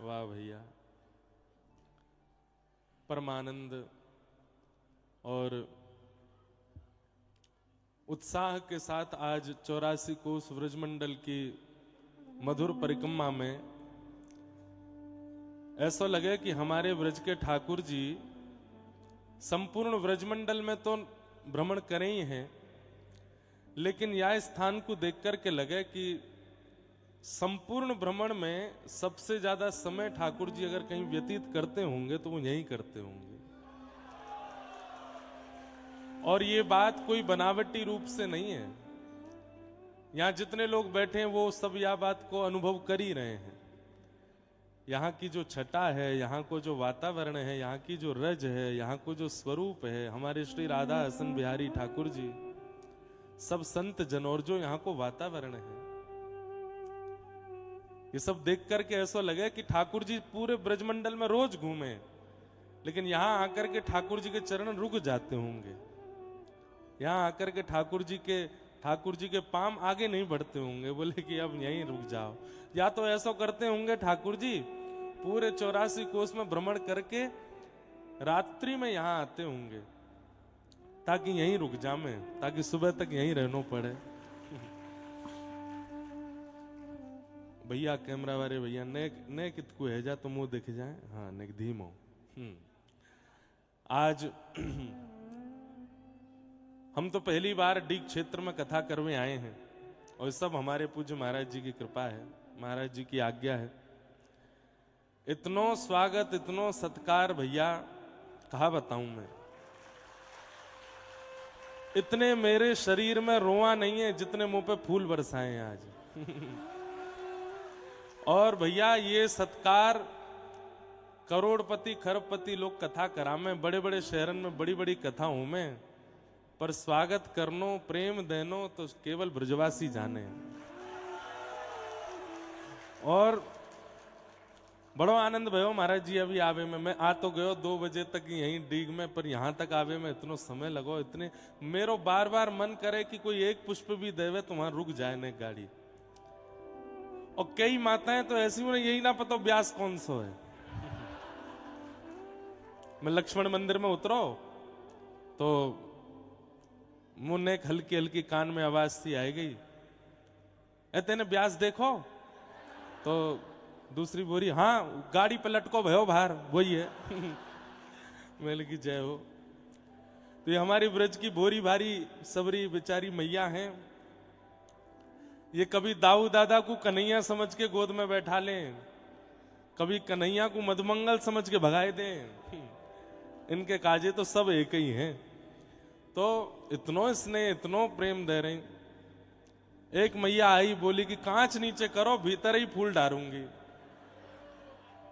वाह भैया, परमानंद और उत्साह के साथ आज 84 कोस व्रजमंडल की मधुर परिक्रमा में ऐसा लगे कि हमारे व्रज के ठाकुर जी संपूर्ण व्रजमंडल में तो भ्रमण करे ही हैं, लेकिन यह स्थान को देख करके लगे कि संपूर्ण भ्रमण में सबसे ज्यादा समय ठाकुर जी अगर कहीं व्यतीत करते होंगे तो वो यहीं करते होंगे। और ये बात कोई बनावटी रूप से नहीं है, यहां जितने लोग बैठे हैं वो सब यह बात को अनुभव कर ही रहे हैं। यहाँ की जो छटा है, यहाँ को जो वातावरण है, यहाँ की जो रज है, यहाँ को जो स्वरूप है, हमारे श्री राधा हसन बिहारी ठाकुर जी, सब संत जन और जो यहाँ को वातावरण है, ये सब देख करके ऐसा लगे कि ठाकुर जी पूरे ब्रजमंडल में रोज घूमे, लेकिन यहां आकर के ठाकुर जी के चरण रुक जाते होंगे। यहां आकर के ठाकुर जी के पाम आगे नहीं बढ़ते होंगे, बोले कि अब यहीं रुक जाओ। या तो ऐसा करते होंगे ठाकुर जी पूरे 84 कोस में भ्रमण करके रात्रि में यहां आते होंगे ताकि यहीं रुक जामे, ताकि सुबह तक यहीं रहना पड़े। भैया कैमरा वाले भैया ने कितकू है जा तो मुंह दिख जाए, हाँ ने धीमो। आज हम तो पहली बार डीग क्षेत्र में कथा करने आए हैं और सब हमारे पूज्य महाराज जी की कृपा है, महाराज जी की आज्ञा है। इतनो स्वागत, इतनो सत्कार भैया कहा बताऊं मैं। इतने मेरे शरीर में रोआ नहीं है जितने मुंह पे फूल बरसाए हैं आज। और भैया ये सत्कार करोड़पति खरबपति लोग कथा करा में, बड़े बड़े शहरन में बड़ी बड़ी कथा हूं मैं, पर स्वागत करनो प्रेम देनो तो केवल ब्रजवासी जाने। और बड़ो आनंद भयो महाराज जी अभी आवे में। मैं आ तो गयो 2 बजे तक यहीं डीग में, पर यहां तक आवे में इतनो समय लगो, इतने मेरो बार बार मन करे कि कोई एक पुष्प भी देवे तो वहां रुक जाए ने गाड़ी। और कई माताएं तो ऐसी उन्हें यही ना पता ब्यास कौन सो है। मैं लक्ष्मण मंदिर में उतरो तो मुन्ने हल्की हल्की कान में आवाज सी आई गई, ए तेने ब्यास देखो? तो दूसरी बोरी, हाँ गाड़ी पे लटको भयो बाहर, वही है। मैंने की जय हो। तो ये हमारी ब्रज की बोरी भारी सबरी बेचारी मैया हैं, ये कभी दाऊ दादा को कन्हैया समझ के गोद में बैठा लें, कभी कन्हैया को मधुमंगल समझ के भगाए दें। इनके काजे तो सब एक ही हैं। तो इतनो स्नेह, इतनो प्रेम दे रहे। एक मैया आई, बोली कि कांच नीचे करो, भीतर ही फूल डारूंगी।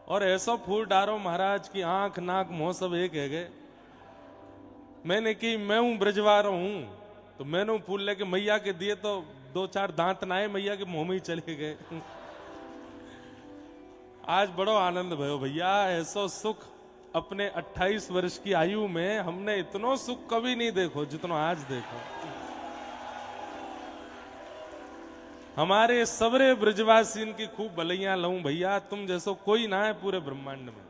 और ऐसा फूल डारो महाराज की आंख नाक मुंह सब एक है गए। मैंने की मैं हूं ब्रजवार हूं, तो मैंने फूल लेके मैया के दिए तो 2-4 दांत ना आए, मैया के मुंह में ही चले गए। आज बड़ो आनंद भयो भैया, ऐसा सुख अपने 28 वर्ष की आयु में हमने इतनो सुख कभी नहीं देखो जितना आज देखो। हमारे सबरे ब्रजवासी की खूब भलैया लऊं भैया, तुम जैसो कोई ना है पूरे ब्रह्मांड में।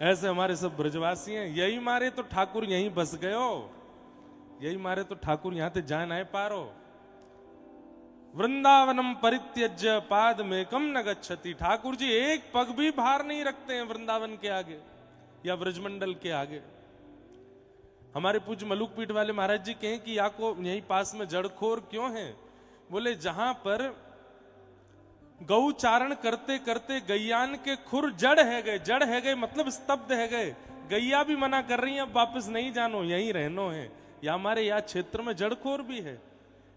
ऐसे हमारे सब ब्रजवासी हैं, यही मारे तो ठाकुर यहीं बस गयो, यही मारे तो ठाकुर यहां से जा ना पारो। वृंदावनम परित्यज्य पाद में कम न गच्छति। ठाकुर जी एक पग भी भार नहीं रखते हैं वृंदावन के आगे या ब्रजमंडल के आगे। हमारे पूज्य मलुक पीठ वाले महाराज जी कहें कि या को यहीं पास में जड़खोर क्यों है? बोले जहां पर गौचारण करते करते गैयान के खुर जड़ है गए, जड़ है गए मतलब स्तब्ध है गए। गैया भी मना कर रही है अब वापस नहीं जानो, यहीं रहनो है। या हमारे या क्षेत्र में जड़खोर भी है,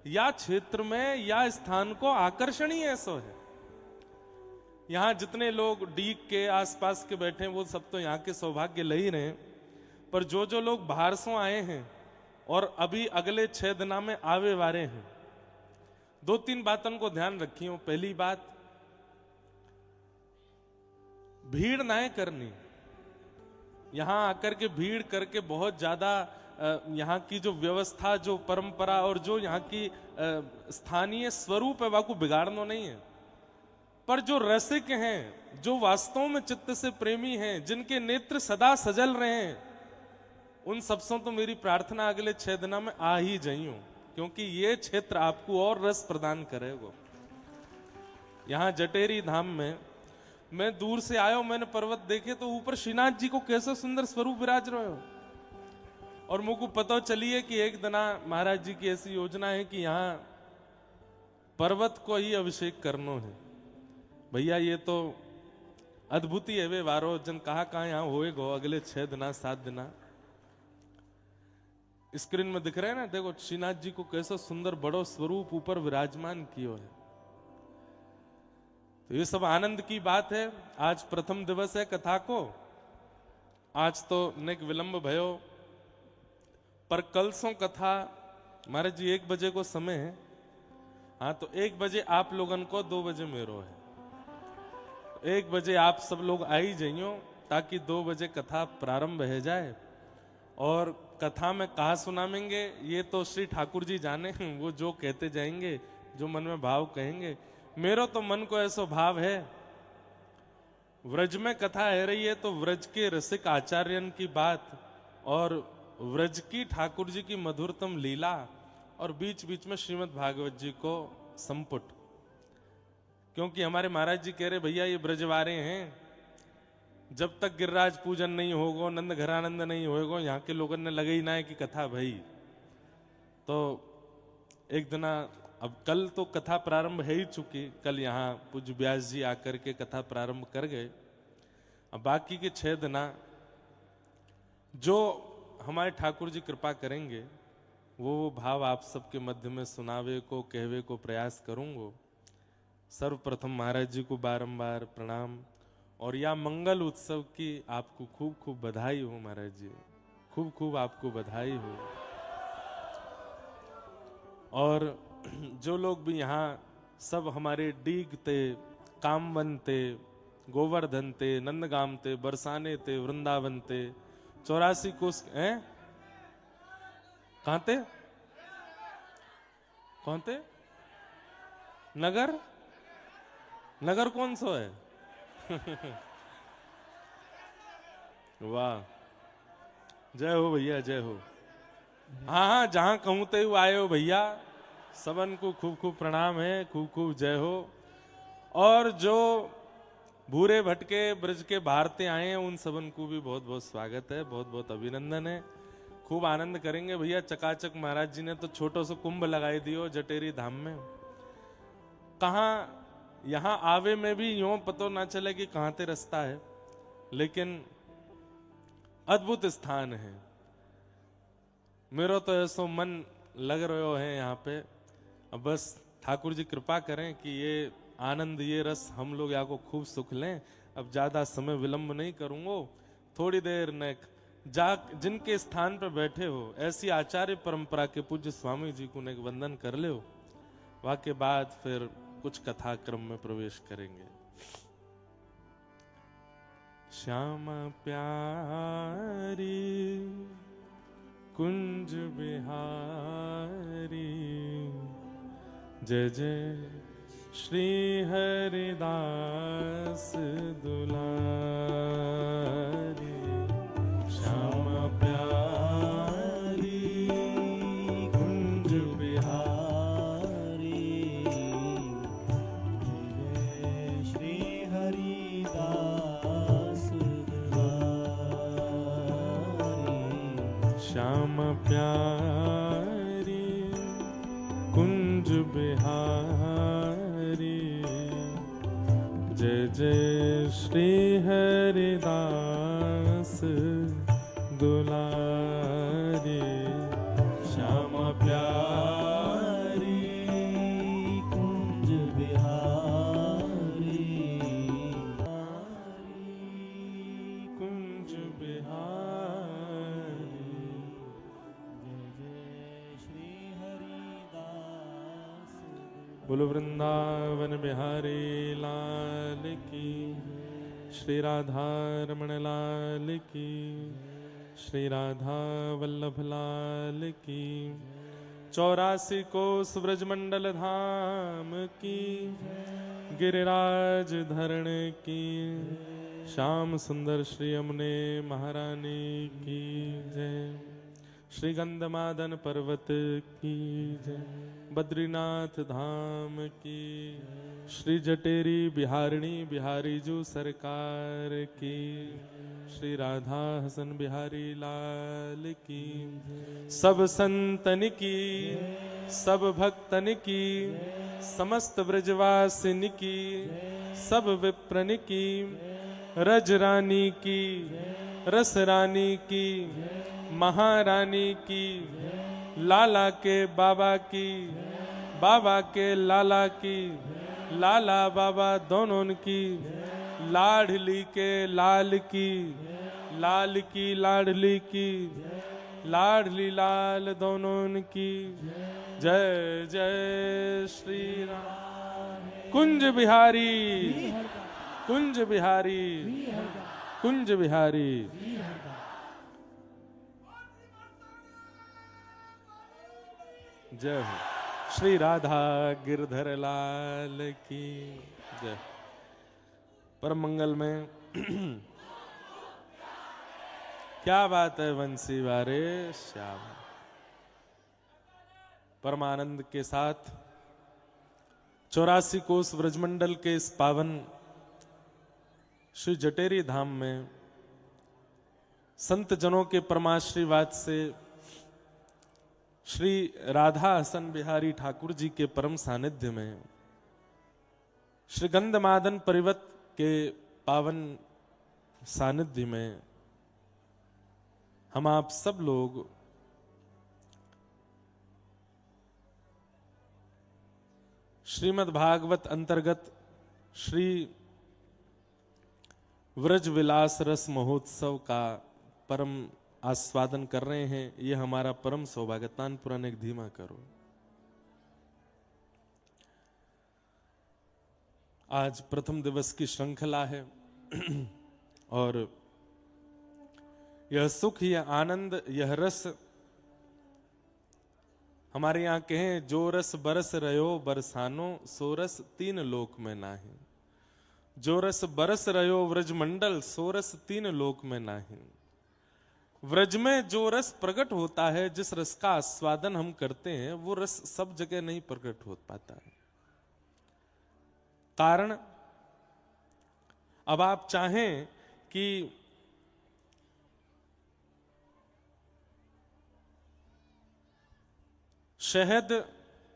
या क्षेत्र में या स्थान को आकर्षणीय ऐसा है। यहां जितने लोग डीग के आसपास के बैठे हैं वो सब तो यहाँ के सौभाग्य ले ही रहे हैं, पर जो जो लोग बाहर से आए हैं और अभी अगले 6 दिना में आवे वाले हैं, 2-3 बातों को ध्यान रखियो। पहली बात, भीड़ ना करनी। यहां आकर के भीड़ करके बहुत ज्यादा यहाँ की जो व्यवस्था, जो परंपरा और जो यहाँ की स्थानीय स्वरूप है, वाको बिगाड़ना नहीं है। पर जो रसिक हैं, जो वास्तव में चित्त से प्रेमी हैं, जिनके नेत्र सदा सजल रहे हैं, उन सबसे तो मेरी प्रार्थना अगले 6 दिनों में आ ही जाइयो, क्योंकि ये क्षेत्र आपको और रस प्रदान करेगा। यहां जटेरी धाम में मैं दूर से आया, मैंने पर्वत देखे तो ऊपर श्रीनाथ जी को कैसे सुंदर स्वरूप विराज रहे हो, और मुझको पता चली है कि एक दिना महाराज जी की ऐसी योजना है कि यहाँ पर्वत को ही अभिषेक करनो है। भैया ये तो अद्भुत ही है वे वारो जन कहाँ यहाँ होएगो अगले 6 दिना 7 दिना। स्क्रीन में दिख रहे हैं ना, देखो श्रीनाथ जी को कैसा सुंदर बड़ो स्वरूप ऊपर विराजमान कियो है। तो ये सब आनंद की बात है। आज प्रथम दिवस है कथा को, आज तो नेक विलंब भयो, पर कल सो कथा महाराज जी 1 बजे को समय है। हाँ तो 1 बजे आप लोगन को 2 बजे मेरो है। 1 बजे आप सब लोग आ ही जाइयो ताकि 2 बजे कथा प्रारंभ हो जाए। और कथा में कहा सुनामेंगे ये तो श्री ठाकुर जी जाने, वो जो कहते जाएंगे, जो मन में भाव कहेंगे। मेरो तो मन को ऐसा भाव है, व्रज में कथा है रही है तो व्रज के रसिक आचार्यन की बात और व्रज की ठाकुर जी की मधुरतम लीला और बीच बीच में श्रीमद् भागवत जी को संपुट। क्योंकि हमारे महाराज जी कह रहे भैया ये ब्रजवारे हैं, जब तक गिरिराज पूजन नहीं होगा, नंद घरानंद नहीं होगा, यहाँ के लोगों ने लगे ही ना है कि कथा भाई। तो एक दिना, अब कल तो कथा प्रारंभ है ही चुकी, कल यहाँ पूज्य व्यास जी आकर के कथा प्रारंभ कर गए। अब बाकी के 6 दिना जो हमारे ठाकुर जी कृपा करेंगे वो भाव आप सबके मध्य में सुनावे को कहवे को प्रयास करूंगा। सर्वप्रथम महाराज जी को बारंबार प्रणाम और या मंगल उत्सव की आपको खूब खूब बधाई हो। महाराज जी खूब खूब आपको बधाई हो। और जो लोग भी यहाँ सब हमारे डीग ते, कामवन ते, गोवर्धन ते, नंदगाम ते, बरसाने ते, वृंदावन ते, 84 कोस हैं, कहां ते, कौन थे, नगर, नगर कौन सा है? वाह, जय हो भैया, जय हो। हाँ हाँ, जहां कहूं ते आए हो भैया, सबन को खूब खूब प्रणाम है, खूब खूब जय हो। और जो भूरे भटके ब्रज के भारते आए हैं उन सबन को भी बहुत बहुत स्वागत है, बहुत बहुत अभिनंदन है। खूब आनंद करेंगे भैया। चकाचक महाराज जी ने तो छोटो सा कुंभ लगाई दियो जटेरी धाम में। कहाँ यहाँ आवे में भी यूं पतो ना चले कि कहां ते रास्ता है, लेकिन अद्भुत स्थान है। मेरा तो ऐसो मन लग रहे है यहाँ पे। अब बस ठाकुर जी कृपा करें कि ये आनंद, ये रस हम लोग यहाँ को खूब सुख लें। अब ज्यादा समय विलंब नहीं करूंगा, थोड़ी देर ने जिनके स्थान पर बैठे हो ऐसी आचार्य परंपरा के पूज्य स्वामी जी को एक वंदन कर ले, वहां के बाद फिर कुछ कथा क्रम में प्रवेश करेंगे। श्यामा प्यारी कुंज बिहारी, जय जय श्री हरिदास दुलारी। श्यामा प्यारी कुंज बिहारी, जय श्री हरिदास दुलारी। श्यामा प्यारी कुंज बिहारी, जय जय श्री हरिदास दुलारी। श्यामा प्यारी कुंज बिहारी, कुंज बिहारी, जय जय श्री हरिदास। बोलो वृंदावन बिहारी लाल की, श्री राधा रमण लाल की, श्री राधा वल्लभ लाल की। 84 कोस ब्रजमंडल धाम की, गिरिराज धरण की, श्याम सुंदर श्री यमुने महारानी की जय। श्री गंधमादन पर्वत की जय। बद्रीनाथ धाम की, श्री जटेरी बिहारिणी बिहारी जू सरकार की, श्री राधा हसन बिहारी लाल की। सब संतन की, सब भक्तन की, समस्त ब्रजवासिन की, सब विप्रन की, रज रानी की, रस रानी की, महारानी की, लाला के बाबा की, बाबा के लाला की, लाला बाबा दोनों की, लाडली के लाल की, लाल की लाडली की, लाडली लाल दोनों की जय जय श्री राम। कुंज बिहारी, कुंज बिहारी, कुंज बिहारी। जय हो। श्री राधा गिरधर लाल की जय। परम मंगल में क्या बात है वंशी वारे श्याम। परमानंद के साथ 84 कोस व्रजमंडल के इस पावन श्री जटेरी धाम में संत जनों के परमाशीर्वाद से श्री राधा हसन बिहारी ठाकुर जी के परम सानिध्य में श्री गंधमादन परिवत के पावन सानिध्य में हम आप सब लोग श्रीमद् भागवत अंतर्गत श्री व्रज विलास रस महोत्सव का परम आस्वादन कर रहे हैं। ये हमारा परम सौभाग्य। तानपुराण एक धीमा करो। आज प्रथम दिवस की श्रृंखला है और यह सुख, यह आनंद, यह रस हमारे यहाँ कहें जो रस बरस रहो बरसानो सो रस तीन लोक में नाही। जो रस बरस रहो व्रजमंडल सो रस तीन लोक में नाही। व्रज में जो रस प्रकट होता है, जिस रस का आस्वादन हम करते हैं, वो रस सब जगह नहीं प्रकट हो पाता है। कारण अब आप चाहें कि शहद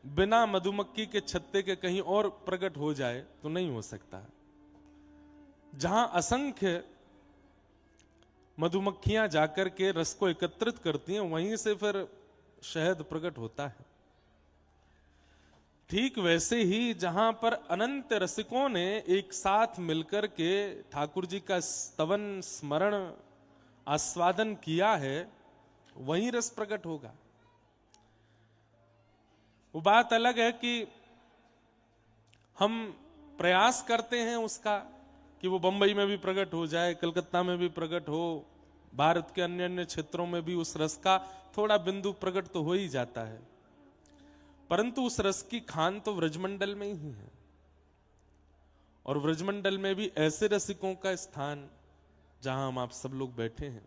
बिना मधुमक्खी के छत्ते के कहीं और प्रकट हो जाए तो नहीं हो सकता। जहां असंख्य मधुमक्खियां जाकर के रस को एकत्रित करती हैं, वहीं से फिर शहद प्रकट होता है। ठीक वैसे ही जहां पर अनंत रसिकों ने एक साथ मिलकर के ठाकुर जी का स्तवन स्मरण आस्वादन किया है, वहीं रस प्रकट होगा। वो बात अलग है कि हम प्रयास करते हैं उसका कि वो बंबई में भी प्रकट हो जाए, कलकत्ता में भी प्रकट हो, भारत के अन्य अन्य क्षेत्रों में भी उस रस का थोड़ा बिंदु प्रकट तो हो ही जाता है, परंतु उस रस की खान तो व्रजमंडल में ही है। और व्रजमंडल में भी ऐसे रसिकों का स्थान जहां हम आप सब लोग बैठे हैं,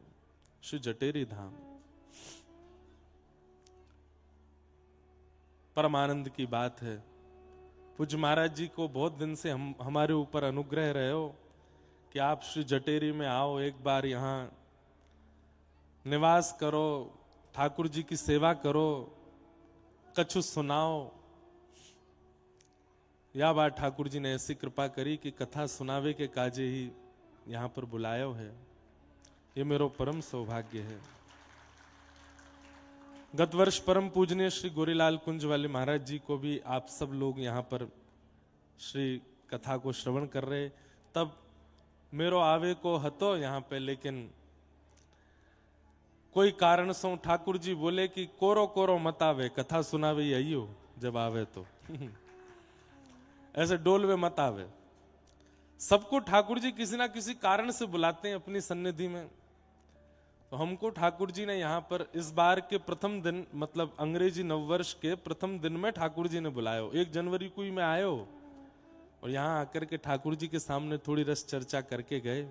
श्री जटेरी धाम। परमानंद की बात है। पूज्य महाराज जी को बहुत दिन से हमारे ऊपर अनुग्रह रहे हो कि आप श्री जटेरी में आओ, एक बार यहाँ निवास करो, ठाकुर जी की सेवा करो, कछु सुनाओ। या बार ठाकुर जी ने ऐसी कृपा करी कि कथा सुनावे के काजे ही यहाँ पर बुलायो है। ये मेरो परम सौभाग्य है। गत वर्ष परम पूजनीय श्री गोरीलाल कुंज वाले महाराज जी को भी आप सब लोग यहाँ पर श्री कथा को श्रवण कर रहे, तब मेरो आवे को हतो यहाँ पे, लेकिन कोई कारण से ठाकुर जी बोले कि कोरो कोरो मत आवे, कथा सुनावे आइयो जब आवे तो ऐसे डोलवे मत आवे। सबको ठाकुर जी किसी ना किसी कारण से बुलाते हैं अपनी सन्निधि में। तो हमको ठाकुर जी ने यहाँ पर इस बार के प्रथम दिन, मतलब अंग्रेजी नववर्ष के प्रथम दिन में ठाकुर जी ने बुलायो। 1 जनवरी को ही मैं आयो, और यहां आकर के ठाकुर जी के सामने थोड़ी रस चर्चा करके गए,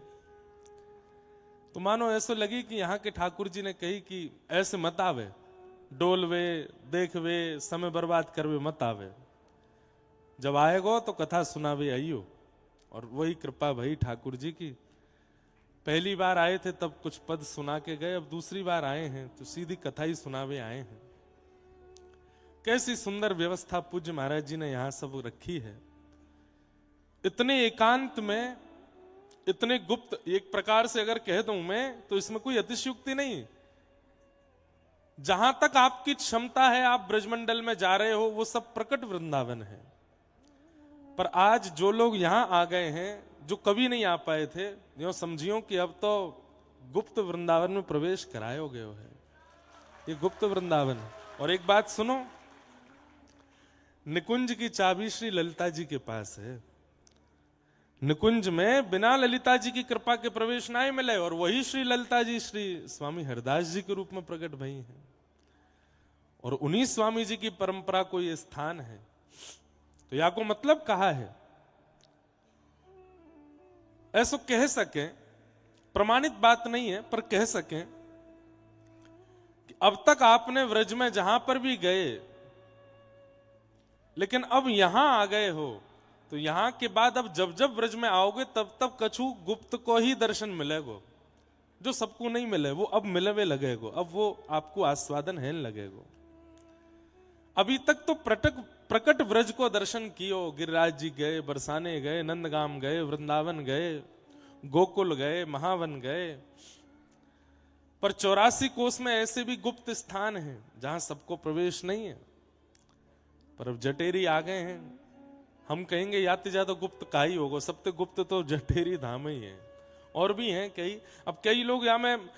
तो मानो ऐसा लगी कि यहाँ के ठाकुर जी ने कही कि ऐसे मत आवे, डोलवे देखवे समय बर्बाद करवे मत आवे, जब आएगो तो कथा सुनावे आइयो। और वही कृपा भई ठाकुर जी की। पहली बार आए थे तब कुछ पद सुना के गए, अब दूसरी बार आए हैं तो सीधी कथा ही सुनावे आए हैं। कैसी सुंदर व्यवस्था पूज्य महाराज जी ने यहां सब रखी है। इतने एकांत में, इतने गुप्त, एक प्रकार से अगर कह दूं मैं तो इसमें कोई अतिशयोक्ति नहीं। जहां तक आपकी क्षमता है आप ब्रजमंडल में जा रहे हो, वो सब प्रकट वृंदावन है। पर आज जो लोग यहां आ गए हैं, जो कभी नहीं आ पाए थे, जो समझियो कि अब तो गुप्त वृंदावन में प्रवेश कराए हो गए है, ये गुप्त वृंदावन है। और एक बात सुनो, निकुंज की चाबी श्री ललिता जी के पास है। निकुंज में बिना ललिता जी की कृपा के प्रवेश ना ही मिले, और वही श्री ललिता जी श्री स्वामी हरदास जी के रूप में प्रकट भई हैं। और उन्हीं स्वामी जी की परंपरा को ये स्थान है। तो या को मतलब कहा है, ऐसा कह सके, प्रमाणित बात नहीं है पर कह सके कि अब तक आपने व्रज में जहां पर भी गए, लेकिन अब यहां आ गए हो, तो यहां के बाद अब जब जब व्रज में आओगे तब तब कछु गुप्त को ही दर्शन मिलेगो, जो सबको नहीं मिले वो अब मिलवे लगेगो, अब वो आपको आस्वादन है लगेगो। अभी तक तो प्रकट व्रज को दर्शन कियो, गिरिराज जी गए, बरसाने गए, नंदगाम गए, वृंदावन गए, गोकुल गए, महावन गए, पर 84 कोस में ऐसे भी गुप्त स्थान हैं जहां सबको प्रवेश नहीं है। पर अब जटेरी आ गए हैं, हम कहेंगे याते ज्यादा गुप्त का ही होगा, सबसे गुप्त तो जटेरी धाम ही है। और भी हैं कई। अब कई लोग यहाँ में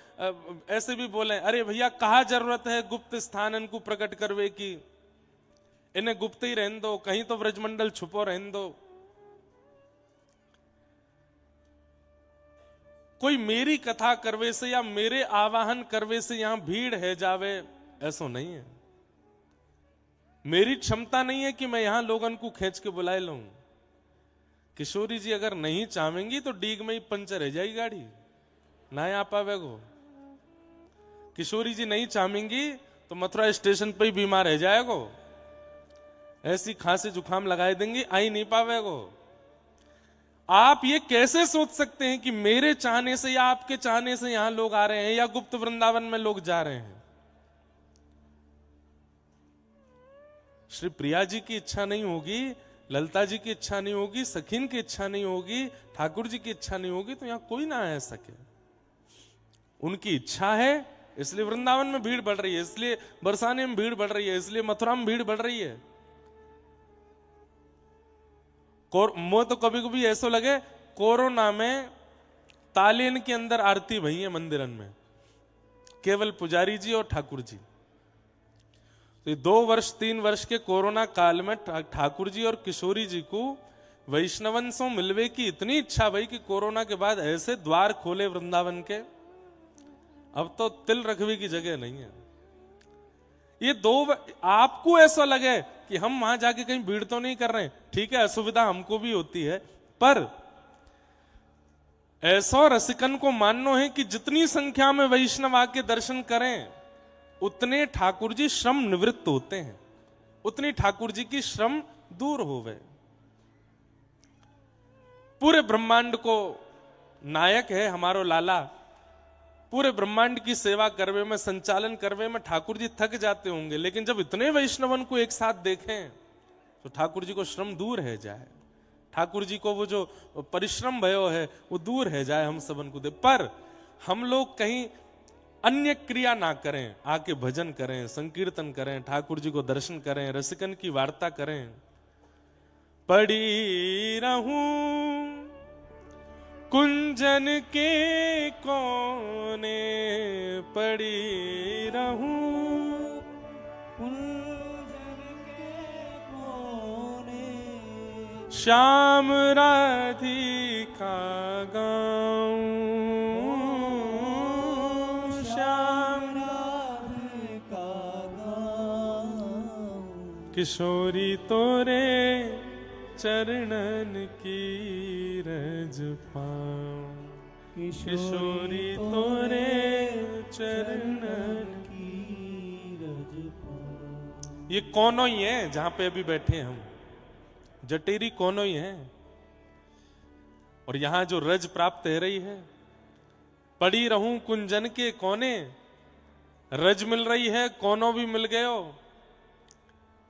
ऐसे भी बोले, अरे भैया कहा जरूरत है गुप्त स्थान इनको प्रकट करवे की, इन्हें गुप्त ही रहने दो, कहीं तो व्रजमंडल छुपो रहने दो। कोई मेरी कथा करवे से या मेरे आवाहन करवे से यहां भीड़ है जावे, ऐसा नहीं है। मेरी क्षमता नहीं है कि मैं यहां लोगन को खींच के बुलाए लूं। किशोरी जी अगर नहीं चाहेंगी तो डीग में ही पंचर रह जाएगी गाड़ी, ना आ पावेगो। किशोरी जी नहीं चाहेंगी तो मथुरा स्टेशन पे ही बीमार रह जाएगो, ऐसी खांसी जुकाम लगाए देंगी, आई नहीं पावेगो। आप ये कैसे सोच सकते हैं कि मेरे चाहने से या आपके चाहने से यहां लोग आ रहे हैं या गुप्त वृंदावन में लोग जा रहे हैं? श्री प्रिया जी की इच्छा नहीं होगी, ललिता जी की इच्छा नहीं होगी, सखीन की इच्छा नहीं होगी, ठाकुर जी की इच्छा नहीं होगी, तो यहां कोई ना आ सके। उनकी इच्छा है, इसलिए वृंदावन में भीड़ बढ़ रही है, इसलिए बरसाने में भीड़ बढ़ रही है, इसलिए मथुरा में भीड़ बढ़ रही है। मुझे तो कभी कभी ऐसा लगे कोरोना में तालीन के अंदर आरती भई है मंदिरन में, केवल पुजारी जी और ठाकुर जी। तो 2 वर्ष 3 वर्ष के कोरोना काल में ठाकुर जी और किशोरी जी को वैष्णवन से मिलवे की इतनी इच्छा भई कि कोरोना के बाद ऐसे द्वार खोले वृंदावन के, अब तो तिल रखवे की जगह नहीं है। ये आपको ऐसा लगे कि हम वहां जाके कहीं भीड़ तो नहीं कर रहे हैं, ठीक है, असुविधा हमको भी होती है, पर ऐसा रसिकन को मानना है कि जितनी संख्या में वैष्णव आके दर्शन करें उतने ठाकुर जी श्रम निवृत्त होते हैं, उतनी ठाकुर जी की श्रम दूर होवे। पूरे ब्रह्मांड को नायक है हमारो लाला, पूरे ब्रह्मांड की सेवा करवे में, संचालन करवे में ठाकुर जी थक जाते होंगे, लेकिन जब इतने वैष्णवन को एक साथ देखें तो ठाकुर जी को श्रम दूर है जाए, ठाकुर जी को वो जो परिश्रम भयो है वो दूर है जाए हम सबन को दे। पर हम लोग कहीं अन्य क्रिया ना करें, आके भजन करें, संकीर्तन करें, ठाकुर जी को दर्शन करें, रसिकन की वार्ता करें। पड़ी रहूं कुंजन के कोने, पड़ी रहूं कुंजन के कोने, श्याम राधिका गाऊं, श्याम राधिका गाऊं, किशोरी तोरे चरणन की रज पाऊं, किशोरी तोरे चरणन की रज पाऊं। ये कोनों ही है जहां पे अभी बैठे हम, जटेरी कोनों ही है। और यहां जो रज प्राप्त है रही है, पड़ी रहूं कुंजन के कोने, रज मिल रही है, कोनों भी मिल गए हो।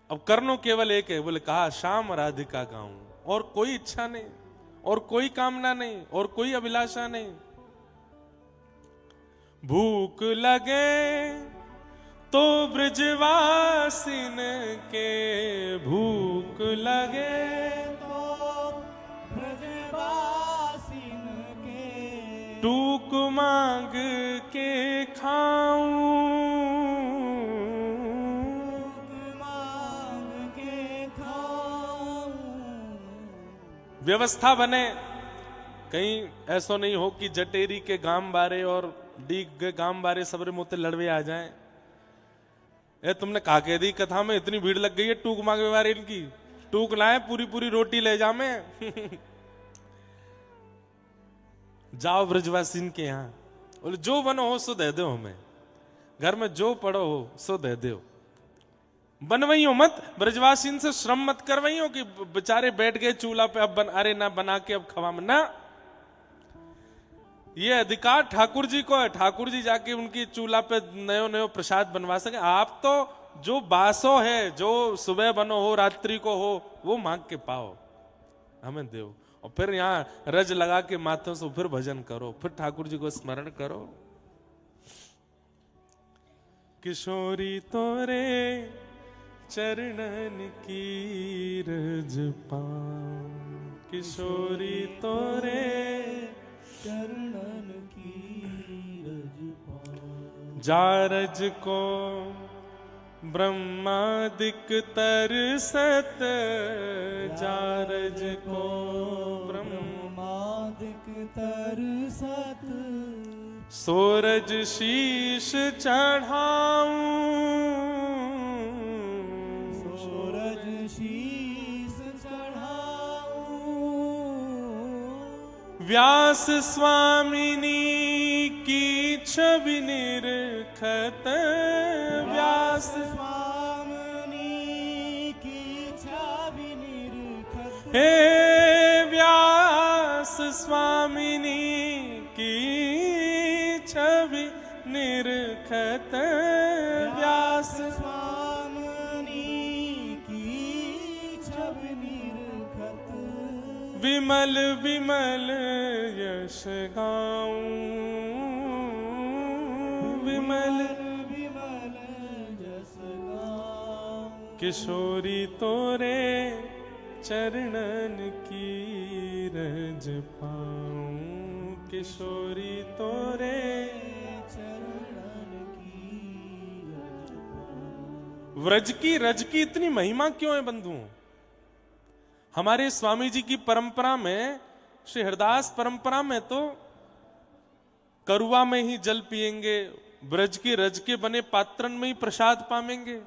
अब करनो केवल एक है, बोले कहा श्याम राधिका गाऊं, और कोई इच्छा नहीं, और कोई कामना नहीं, और कोई अभिलाषा नहीं। भूख लगे तो ब्रजवासिन के, भूख लगे तो ब्रजवासिन के, टूक मांग के खाऊं, व्यवस्था बने। कहीं ऐसा नहीं हो कि जटेरी के गांव बारे और डीग के गांव बारे सबरे मुते लड़वे आ जाएं। ए तुमने कहा कह दी कथा में इतनी भीड़ लग गई है टूक मांगे बारे इनकी, टूक लाए पूरी पूरी रोटी ले जा में जाओ ब्रजवासिन के यहाँ, बोले जो बनो हो सो दे दो, हमें घर में जो पड़ो हो सो दे दो, बनवई हो मत, ब्रजवासिन से श्रम मत करवई हो कि बेचारे बैठ गए चूल्हा पे, अब अरे ना बना के अब खवा में ना। ये अधिकार ठाकुर जी को है, ठाकुर जी जाके उनकी चूल्हा पे नयो नयो प्रसाद बनवा सके। आप तो जो बासो है, जो सुबह बनो हो रात्रि को हो, वो मांग के पाओ, हमें दो, और फिर यहाँ रज लगा के माथों से फिर भजन करो, फिर ठाकुर जी को स्मरण करो। किशोरी तोरे चरणन की रज पाऊं, किशोरी तोरे चरणन की रज पाऊं। जा रज को ब्रह्मादिक तरसत, जा रज को ब्रह्मादिक तरसत, सूरज शीश चढ़ाऊं, व्यास स्वामिनी की छवि निरखत, व्यास स्वामिनी की छवि निरखत, हे व्यास स्वामिनी की छवि निरखत, व्यास स्वामिनी की छवि निरखत, विमल विमल यश गाऊं, विमल विमल यश गाऊं। किशोरी तोरे चरणन की रज पाऊं, किशोरी तोरे चरणन की रज पाऊं। व्रज की रज की इतनी महिमा क्यों है बंधुओं? हमारे स्वामी जी की परंपरा में, श्री हरदास परंपरा में तो करुआ में ही जल पिएंगे, ब्रज की रज के बने पात्रन में ही प्रसाद पावेंगे।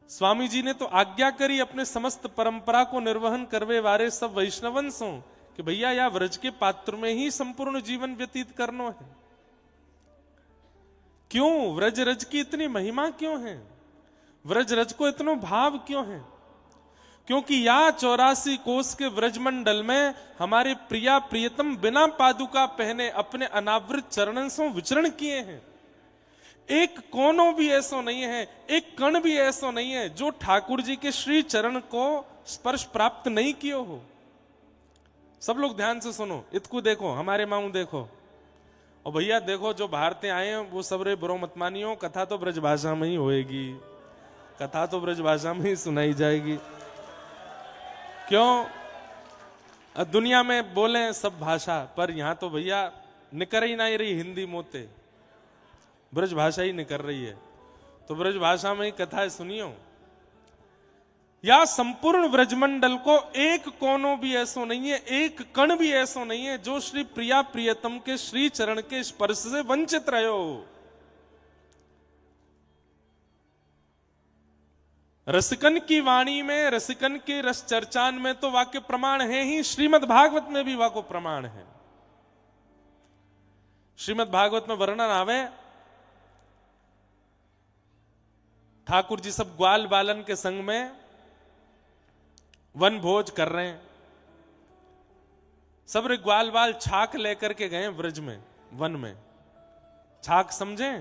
स्वामी जी ने तो आज्ञा करी अपने समस्त परंपरा को निर्वहन करवे वारे सब वैष्णवंशों कि भैया या व्रज के पात्र में ही संपूर्ण जीवन व्यतीत करना है। क्यों व्रज रज की इतनी महिमा क्यों है? व्रज रज को इतना भाव क्यों है? क्योंकि या 84 कोस के व्रजमंडल में हमारे प्रिया प्रियतम बिना पादुका पहने अपने अनावृत चरणों से विचरण किए हैं। एक कोनों भी ऐसा नहीं है, एक कण भी ऐसा नहीं है जो ठाकुर जी के श्री चरण को स्पर्श प्राप्त नहीं कियो हो। सब लोग ध्यान से सुनो, इतकू देखो, हमारे माऊ देखो, और भैया देखो जो भारते आए हैं वो सब रे बुरो मत मानियो, कथा तो ब्रज भाषा में ही होएगी, कथा तो ब्रज भाषा में ही सुनाई जाएगी। क्यों? दुनिया में बोले सब भाषा, पर यहां तो भैया निकर ही नहीं रही हिंदी मोते, ब्रज भाषा ही निकर रही है। तो ब्रज भाषा में ही कथा सुनियो। या संपूर्ण ब्रजमंडल को एक कोनों भी ऐसा नहीं है, एक कण भी ऐसा नहीं है जो श्री प्रिया प्रियतम के श्री चरण के स्पर्श से वंचित रहो। रसिकन की वाणी में, रसिकन के रस चर्चान में तो वाक्य प्रमाण है ही, श्रीमद् भागवत में भी वाक्य प्रमाण है। श्रीमद् भागवत में वर्णन आवे, ठाकुर जी सब ग्वाल बालन के संग में वन भोज कर रहे हैं। सब रे ग्वाल बाल छाक लेकर के गए ब्रज में, वन में। छाक समझे?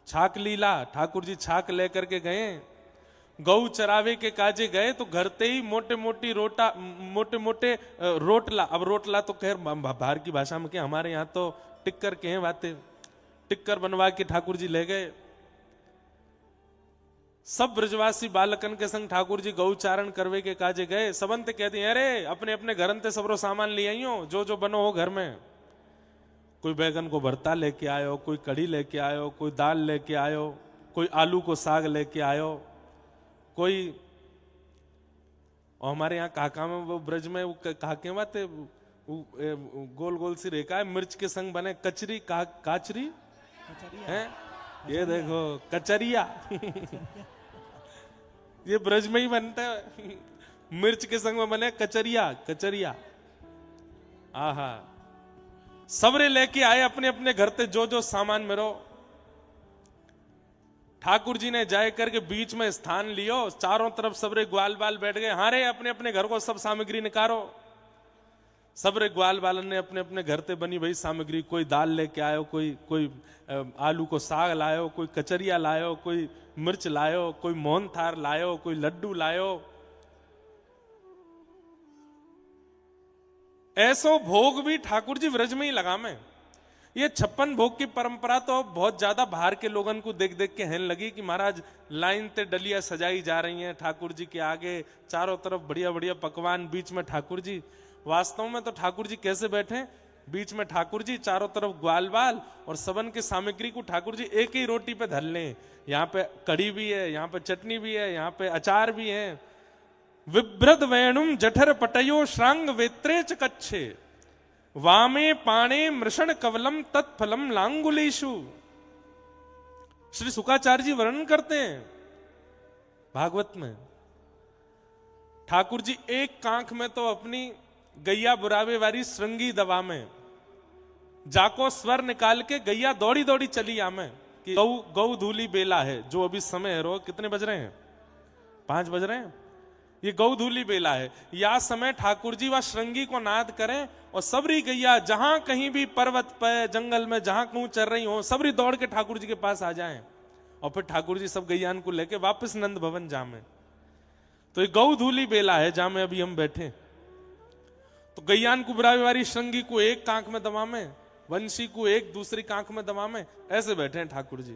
छाक लीला। ठाकुर जी छाक लेकर के गए, गौ चरावे के काजे गए तो घरते ही मोटे मोटे रोटला। अब रोटला तो खैर बाहर की भाषा में क्या, हमारे यहाँ तो टिक्कर के हैं बातें। टिक्कर बनवा के ठाकुर जी ले गए। सब ब्रजवासी बालकन के संग ठाकुर जी गौचारण करवे के काजे गए। सबंत कहते हैं, अरे अपने अपने घर ते सबरो सामान ले आइयो, जो जो बनो हो घर में। कोई बैगन को भरता लेके आयो, कोई कढ़ी लेके आयो, कोई दाल लेके आयो, कोई आलू को साग लेके आयो, कोई। और हमारे यहाँ काका में वो ब्रज में वो काके बाते गोल गोल सी रेखा है, मिर्च के संग बने कचरी, काचरी है। ये देखो कचरिया ये ब्रज में ही बनता है। मिर्च के संग में बने कचरिया, कचरिया। आहा, सबरे लेके आए अपने अपने घर ते जो जो सामान मेरो। ठाकुर जी ने जाए करके बीच में स्थान लियो, चारों तरफ सबरे ग्वाल बाल बैठ गए। हाँ रे, अपने अपने घर को सब सामग्री निकालो। सबरे ग्वाल बालन ने अपने अपने घर ते बनी भाई सामग्री, कोई दाल लेके आयो, कोई आलू को साग लायो, कोई कचरिया लायो, कोई मिर्च लायो, कोई मोहन थार लायो, कोई लड्डू लायो। ऐसो भोग भी ठाकुर जी व्रज में ही लगा में। ये 56 भोग की परंपरा तो बहुत ज्यादा बाहर के लोगन को देख देख के हेन लगी कि महाराज लाइन ते डलिया सजाई जा रही हैं ठाकुर जी के आगे, चारों तरफ बढ़िया बढ़िया पकवान, बीच में ठाकुर जी। वास्तव में तो ठाकुर जी कैसे बैठे? बीच में ठाकुर जी, चारों तरफ ग्वाल बाल, और सबन की सामग्री को ठाकुर जी एक ही रोटी पे धर लें। यहाँ पे कढ़ी भी है, यहाँ पे चटनी भी है, यहाँ पे अचार भी है। विभ्रद वेणुम जठर पटयो श्रांग वेत्रे च कच्छे, वामे पाणे मृषण कवलम तत्फलम लांगुलेशु। श्री शुकाचार्य जी वर्णन करते हैं भागवत में, ठाकुर जी एक कांख में तो अपनी गैया बुरावे वाली श्रृंगी दवा में जाको स्वर निकाल के गैया दौड़ी दौड़ी चली आमे कि गौ धूली बेला है। जो अभी समय है, रो कितने बज रहे हैं? 5 बज रहे हैं। ये गौधूली बेला है। या समय ठाकुर जी व श्रृंगी को नाद करें और सबरी गैया जहां कहीं भी पर्वत पे, जंगल में जहां कहूं चल रही हो, सबरी दौड़ के ठाकुर जी के पास आ जाएं और फिर ठाकुर जी सब गैयान को लेके वापस नंद भवन जामे। तो ये गौधूली बेला है जहां में अभी हम बैठे। तो गैयान को बुरावी श्रृंगी को एक कांख में दमा में, वंशी को एक दूसरी कांख में दमा में, ऐसे बैठे हैं ठाकुर जी।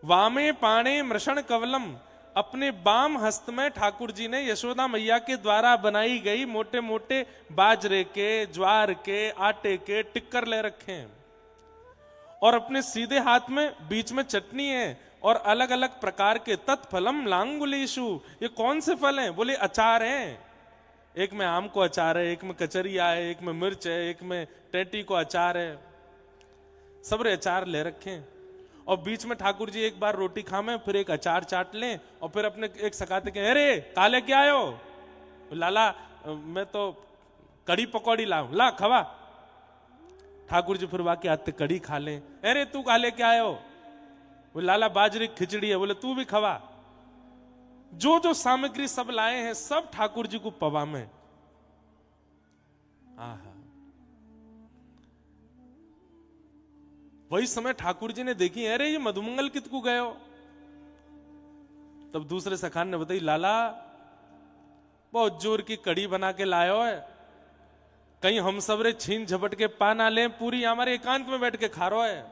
वामे पाणे मृषण कवलम, अपने बाम हस्त में ठाकुर जी ने यशोदा मैया के द्वारा बनाई गई मोटे मोटे बाजरे के, ज्वार के, आटे के टिक्कर ले रखे हैं। और अपने सीधे हाथ में बीच में चटनी है और अलग अलग प्रकार के तत्फलम लांगुलेशु। ये कौन से फल हैं? बोले अचार हैं। एक में आम को अचार है, एक में कचरिया है, एक में मिर्च है, एक में टेटी को अचार है। सबरे अचार ले रखे हैं। और बीच में ठाकुर जी एक बार रोटी खामें, फिर एक अचार चाट लें और फिर अपने एक सकाते के, अरे काले क्या आयो? लाला मैं तो कड़ी पकौड़ी लाऊं, ला खवा। ठाकुर जी फिर वाके आते कड़ी खा लें। अरे तू काले क्या आयो? वो लाला बाजरी खिचड़ी है, बोले तू भी खवा। जो जो सामग्री सब लाए हैं सब ठाकुर जी को पवा में। आहा, वही समय ठाकुर जी ने देखी, अरे ये मधुमंगल कितकू गए हो? तब दूसरे सखान ने बताई, लाला बहुत जोर की कड़ी बना के लायो है, कहीं हम सबरे छीन झपट के पा ना ले, पूरी हमारे एकांत में बैठ के खा रो है।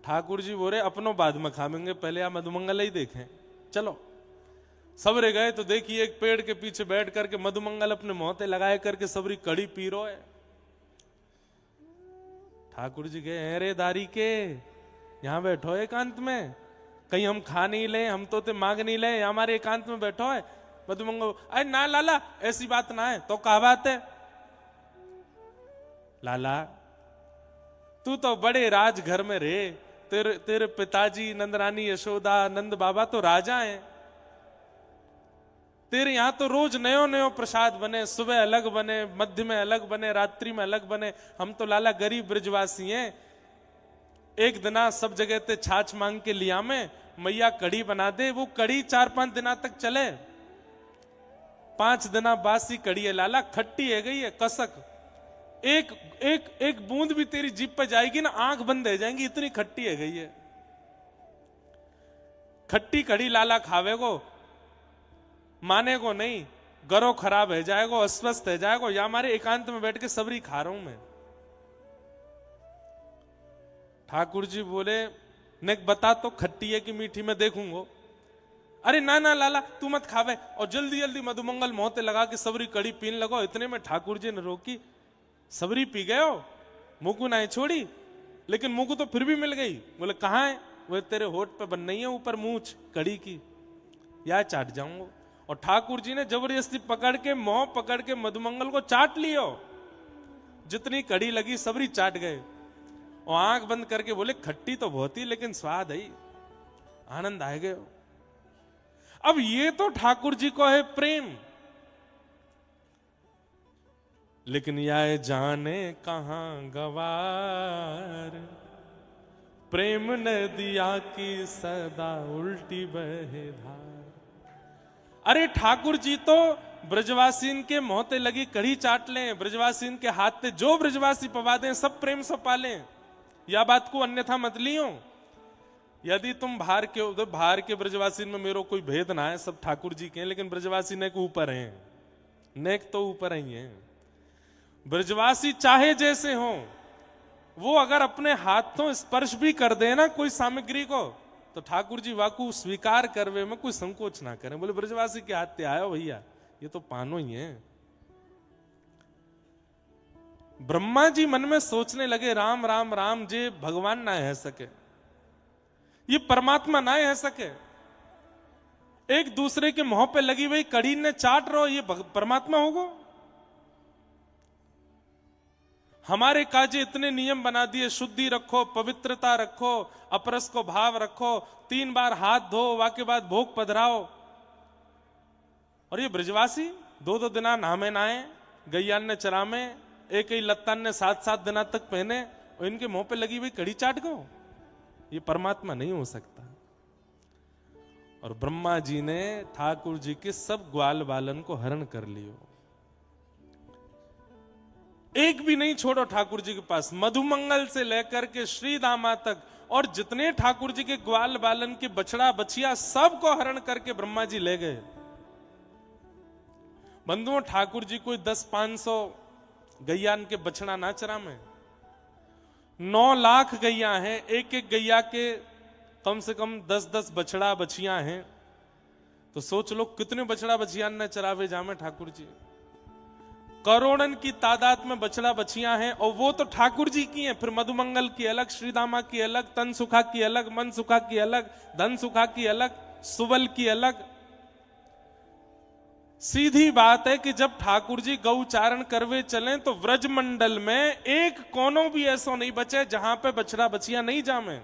ठाकुर जी बोले अपनों बाद में खाएंगे, पहले आप मधुमंगल ही देखें। चलो सबरे गए तो देखिए एक पेड़ के पीछे बैठ करके मधुमंगल अपने मोहते लगाए करके सबरी कड़ी पी रो है। ठाकुर जी गए, अरे दारी के यहां बैठो एकांत में, कहीं हम खा नहीं ले, हम तो मांग नहीं ले, हमारे एकांत में बैठो है। मधुमंगल, अरे ना लाला ऐसी बात ना है। तो क्या बात है? लाला तू तो बड़े राज घर में रे, तेरे पिताजी नंद रानी यशोदा नंद बाबा तो राजा हैं। तेरे यहां तो रोज नयो नयो प्रसाद बने, सुबह अलग बने, मध्य में अलग बने, रात्रि में अलग बने। हम तो लाला गरीब ब्रजवासी हैं। एक दिना सब जगह ते छाछ मांग के लिया में मैया कड़ी बना दे, वो कड़ी 4-5 दिना तक चले। 5 दिना बासी कड़ी है लाला, खट्टी है गई है कसक। एक बूंद भी तेरी जीभ पे जाएगी ना आंख बंद हो जाएंगी, इतनी खट्टी है गई है। खट्टी कड़ी लाला खावे को माने को नहीं, गरो खराब है जाएगो, अस्वस्थ है जाएगो। या हमारे एकांत में बैठ के सबरी खा रहा हूं मैं। ठाकुर जी बोले ने बता तो खट्टी है कि मीठी, मैं देखूंगो। अरे ना ना लाला तू मत खावे, और जल्दी जल्दी मधुमंगल मोहते लगा के सबरी कड़ी पीन लगो। इतने में ठाकुर जी ने रोकी, सबरी पी गए हो, मुकु ना छोड़ी, लेकिन मुकु तो फिर भी मिल गई। बोले कहाँ है? वो तेरे होठ पे बन नहीं है ऊपर मूछ कड़ी की, या चाट जाऊंगा। और ठाकुर जी ने जबरदस्ती पकड़ के मोह पकड़ के मधुमंगल को चाट लियो। जितनी कड़ी लगी सबरी चाट गए, और आंख बंद करके बोले खट्टी तो बहुत ही लेकिन स्वाद है, आनंद आ गए। अब ये तो ठाकुर जी को है प्रेम, लेकिन यह जाने कहां गवार, प्रेम नदिया की सदा उल्टी बहे धार। अरे ठाकुर जी तो ब्रजवासीन के मोहते लगी कड़ी चाट लें, ब्रजवासीन के हाथ पे जो ब्रजवासी पवा दें सब प्रेम से पालें। या बात को अन्यथा मत लियो। यदि तुम बाहर के उधर बाहर के ब्रजवासी में मेरो कोई भेद ना है, सब ठाकुर जी के हैं, लेकिन ब्रजवासी नेक ऊपर हैं, नेक तो ऊपर ही हैं। ब्रजवासी चाहे जैसे हो, वो अगर अपने हाथों स्पर्श भी कर दे ना कोई सामग्री को, तो ठाकुर जी वाकू स्वीकार करवे में कोई संकोच ना करें। बोले ब्रजवासी के हाथ पे आयो भैया, ये तो पानो ही है। ब्रह्मा जी मन में सोचने लगे राम राम राम, जे भगवान ना है सके, ये परमात्मा ना है सके। एक दूसरे के मुंह पे लगी हुई कड़ी ने चाट रहो, ये परमात्मा होगा? हमारे काजे इतने नियम बना दिए, शुद्धि रखो, पवित्रता रखो, अपरस को भाव रखो, 3 बार हाथ धो, वाके बाद भोग पधराओ। और ये ब्रजवासी 2-2 दिना नहामे नाए, गैयान ने चरामे, एक ही लत्तान ने 7-7 दिना तक पहने, और इनके मुंह पे लगी हुई कड़ी चाट गो। ये परमात्मा नहीं हो सकता। और ब्रह्मा जी ने ठाकुर जी के सब ग्वाल बालन को हरण कर लियो, एक भी नहीं छोड़ो ठाकुर जी के पास। मधुमंगल से लेकर के श्री दामा तक, और जितने ठाकुर जी के ग्वाल बालन के बछड़ा बछिया सबको हरण करके ब्रह्मा जी ले गए। बंधुओं, ठाकुर जी कोई 10-500 गैयान के बछड़ा ना चरा में, 9 लाख गैया हैं, एक एक गैया के कम से कम 10-10 बछड़ा बछिया हैं। तो सोच लो कितने बछड़ा बछिया न चरावे जामे ठाकुर जी। करोड़न की तादाद में बछड़ा बछिया हैं, और वो तो ठाकुर जी की हैं। फिर मधुमंगल की अलग, श्रीदामा की अलग, तन सुखा की अलग, मन सुखा की अलग, धन सुखा की अलग, सुबल की अलग। सीधी बात है कि जब ठाकुर जी गौचारण करवे चलें तो व्रज मंडल में एक कोनों भी ऐसा नहीं बचे जहां पे बछड़ा बछिया नहीं जामे।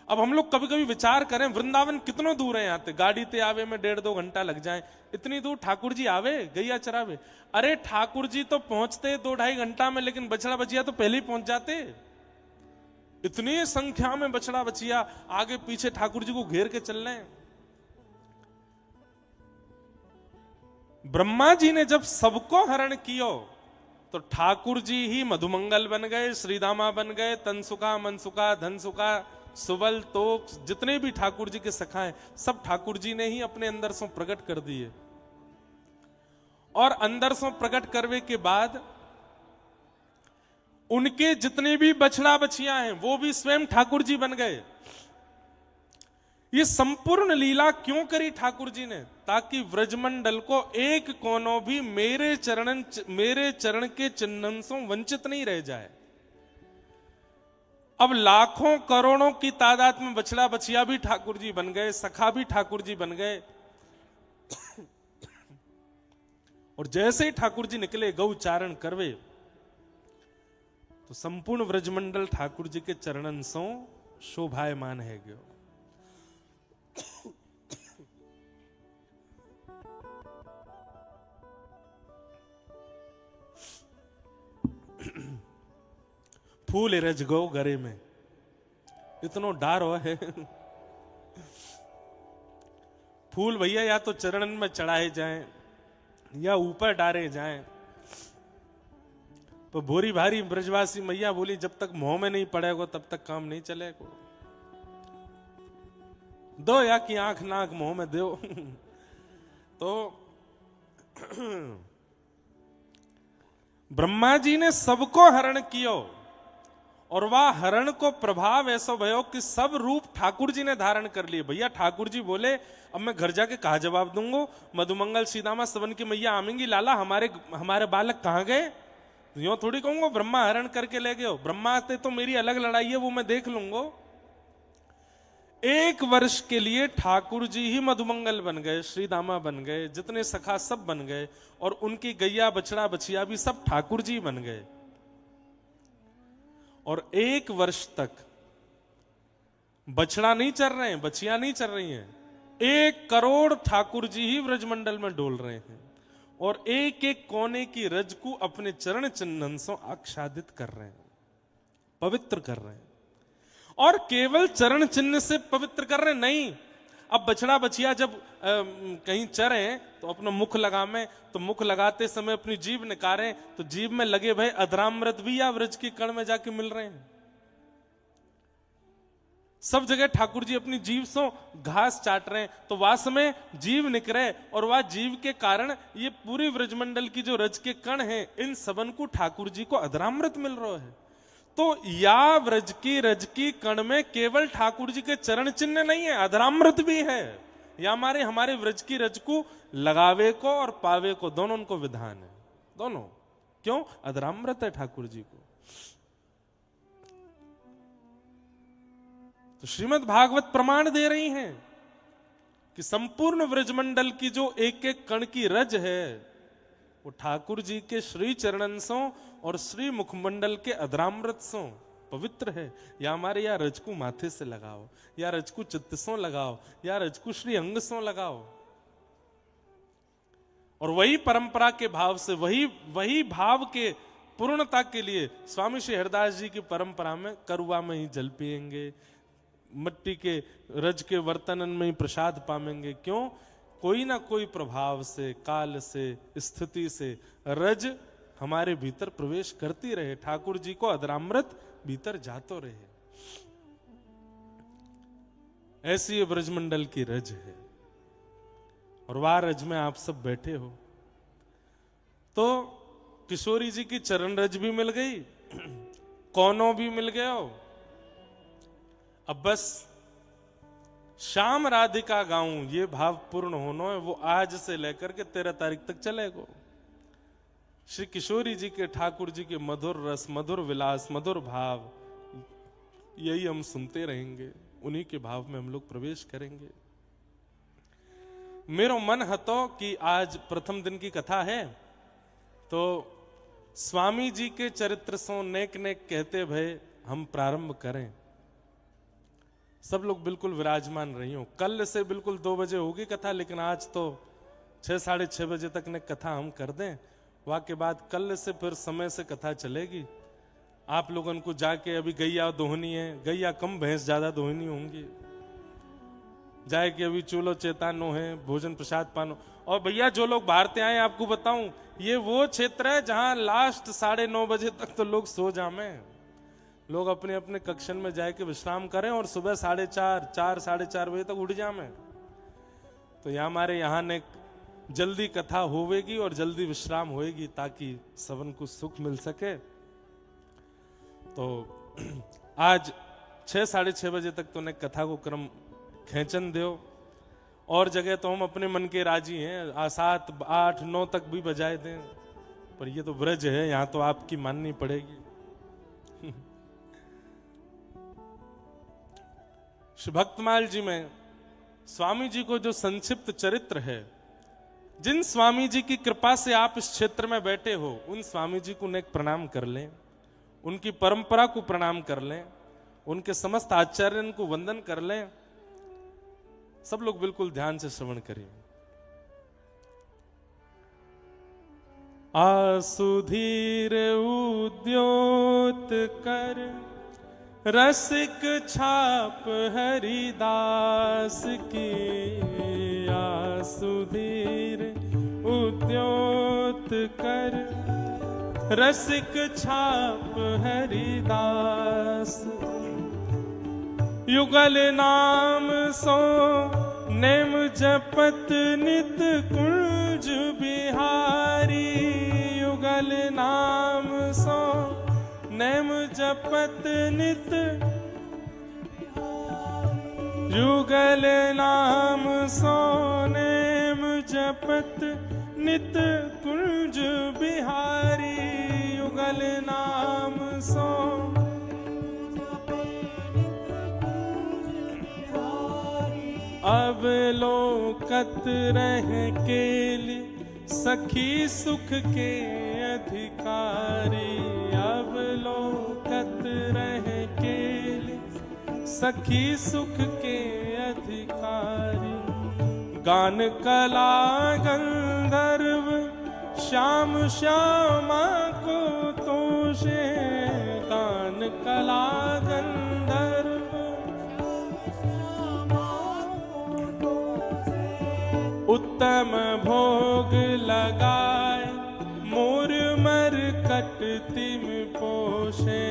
अब हम लोग कभी कभी विचार करें, वृंदावन कितना दूर है यहाँ से, गाड़ी ते आवे में 1.5-2 घंटा लग जाए, इतनी दूर ठाकुर जी आवे गैया चरावे। अरे ठाकुर जी तो पहुंचते 2-2.5 घंटा में, लेकिन बछड़ा बछिया तो पहले ही पहुंच जाते। इतनी संख्या में बछड़ा बछिया आगे पीछे ठाकुर जी को घेर के चल रहे हैं। ब्रह्मा जी ने जब सबको हरण कियो तो ठाकुर जी ही मधुमंगल बन गए, श्रीदामा बन गए, तनसुखा, मनसुखा, धनसुखा, सुबल, तोक, जितने भी ठाकुर जी के सखा हैं सब ठाकुर जी ने ही अपने अंदर से प्रकट कर दिए। और अंदर से प्रकट करने के बाद उनके जितने भी बछड़ा बछिया हैं वो भी स्वयं ठाकुर जी बन गए। ये संपूर्ण लीला क्यों करी ठाकुर जी ने? ताकि व्रजमंडल को एक कोनों भी मेरे चरण के चिन्हन से वंचित नहीं रह जाए। अब लाखों करोड़ों की तादाद में बछड़ा बछिया भी ठाकुर जी बन गए, सखा भी ठाकुर जी बन गए। और जैसे ही ठाकुर जी निकले गौचारण करवे तो संपूर्ण व्रजमंडल ठाकुर जी के चरणन सो शोभायमान है गयो। फूल रज गो गरे में, इतनो डारो है। फूल भैया या तो चरणन में चढ़ाए जाएं या ऊपर डारे जाएं। तो भोरी भारी ब्रजवासी मैया बोली जब तक मुंह में नहीं पड़ेगा तब तक काम नहीं चलेगा। दो या की आंख नाक मुंह में दो। तो ब्रह्मा जी ने सबको हरण कियो और वह हरण को प्रभाव ऐसा भयो कि सब रूप ठाकुर जी ने धारण कर लिए। भैया ठाकुर जी बोले अब मैं घर जाके कहा जवाब दूंगा, मधुमंगल सीतामा सवन की मैया आमेंगी, लाला हमारे बालक कहां गए? यूं थोड़ी कहूंगा ब्रह्मा हरण करके ले गए। ब्रह्मा से तो मेरी अलग लड़ाई है, वो मैं देख लूंगा। 1 वर्ष के लिए ठाकुर जी ही मधुमंगल बन गए, श्री दामा बन गए, जितने सखा सब बन गए और उनकी गैया बछड़ा बछिया भी सब ठाकुर जी बन गए। और 1 वर्ष तक बछड़ा नहीं चल रहे हैं, बछिया नहीं चल रही हैं, 1 करोड़ ठाकुर जी ही व्रजमंडल में डोल रहे हैं और एक एक कोने की रज को अपने चरण चिन्हन से आच्छादित कर रहे हैं, पवित्र कर रहे हैं। और केवल चरण चिन्ह से पवित्र कर रहे नहीं। अब बछड़ा बछिया जब कहीं चरे तो अपना मुख लगावे, तो मुख लगाते समय अपनी जीभ निकारे तो जीभ में लगे भाई अधरामृत भी या व्रज के कण में जाके मिल रहे हैं। सब जगह ठाकुर जी अपनी जीभ से घास चाट रहे हैं, तो वास में जीव निकरे और वह जीव के कारण ये पूरी व्रजमंडल की जो रज के कण हैं, इन सबन को ठाकुर जी को अधरामृत मिल रहा है। तो या व्रज की रज की कण में केवल ठाकुर जी के चरण चिन्ह नहीं है, अधरामृत भी है। या हमारे व्रज की रज को लगावे को और पावे को दोनों उनको विधान है, दोनों। क्यों? अधरामृत है ठाकुर जी को। तो श्रीमद् भागवत प्रमाण दे रही हैं कि संपूर्ण व्रजमंडल की जो एक एक कण की रज है वो ठाकुर जी के श्री चरणंसों और श्री मुखमंडल के अधरामृत सो पवित्र है। या हमारे या रज को माथे से लगाओ, या रज को चित्त सो लगाओ, या रज को श्री अंग सो लगाओ। और वही परंपरा के भाव से, वही भाव के पूर्णता के लिए स्वामी श्री हरदास जी की परंपरा में करुआ में ही जल पिएंगे, मिट्टी के रज के वर्तनन में ही प्रसाद पाएंगे। क्यों? कोई ना कोई प्रभाव से, काल से, स्थिति से रज हमारे भीतर प्रवेश करती रहे, ठाकुर जी को अधरामृत भीतर जातो रहे। ऐसी ये ब्रजमंडल की रज है और वह रज में आप सब बैठे हो। तो किशोरी जी की चरण रज भी मिल गई, कौनो भी मिल गया हो। अब बस श्याम राधिका गाऊं ये भाव पूर्ण होना है, वो आज से लेकर के 13 तारीख तक चलेगा। श्री किशोरी जी के, ठाकुर जी के मधुर रस, मधुर विलास, मधुर भाव, यही हम सुनते रहेंगे, उन्हीं के भाव में हम लोग प्रवेश करेंगे। मेरो मन हतो कि आज प्रथम दिन की कथा है, तो स्वामी जी के चरित्र सो नेक नेक कहते भय हम प्रारंभ करें। सब लोग बिल्कुल विराजमान रही हो। कल से बिल्कुल 2 बजे होगी कथा, लेकिन आज तो 6, साढ़े 6 बजे तक ने कथा हम कर दें। वहां के बाद कल से फिर समय से कथा चलेगी। आप लोगों को जाके अभी गैया दोहनी है, गैया कम भैंस ज्यादा दोहनी होंगी, जाए कि अभी चूलो चेतानो है, भोजन प्रसाद पानो। और भैया जो लोग बाहर से आए आपको बताऊं, ये वो क्षेत्र है जहां लास्ट 9:30 बजे तक तो लोग सो जामे, लोग अपने अपने कक्षन में जाके विश्राम करें और सुबह 4:30, 4:30 बजे तक उठ जामे। तो यहाँ हमारे यहाँ ने जल्दी कथा होवेगी और जल्दी विश्राम होएगी ताकि सबन को सुख मिल सके। तो आज 6, साढ़े 6 बजे तक तो ने कथा को क्रम खेचन दो। और जगह तो हम अपने मन के राजी हैं, 7, 8, 9 तक भी बजाए दें, पर ये तो ब्रज है, यहाँ तो आपकी माननी पड़ेगी। श्री भक्तमाल जी में स्वामी जी को जो संक्षिप्त चरित्र है, जिन स्वामी जी की कृपा से आप इस क्षेत्र में बैठे हो, उन स्वामी जी को नेक प्रणाम कर लें। उनकी परंपरा को प्रणाम कर लें, उनके समस्त आचार्यों को वंदन कर लें। सब लोग बिल्कुल ध्यान से श्रवण करें। आसुधीर उद्योत कर रसिक छाप हरिदास की। आसुधीर उद्योत कर रसिक छाप हरिदास। युगल नाम सो नेम जपत नित कुंज बिहारी। युगल नाम सो नेम जपत नित। युगल नाम सो नेम जपत नित कुंज बिहारी। युगल नाम सो अब लोकत रह केली सखी सुख के अधिकारी। अब लोकत रह केली सखी सुख के अधिकारी। गान कला गंधर्व श्याम श्यामा को तोषे। गान कला गंधर्व उत्तम भोग लगाए मोर मर कटतिम पोषे।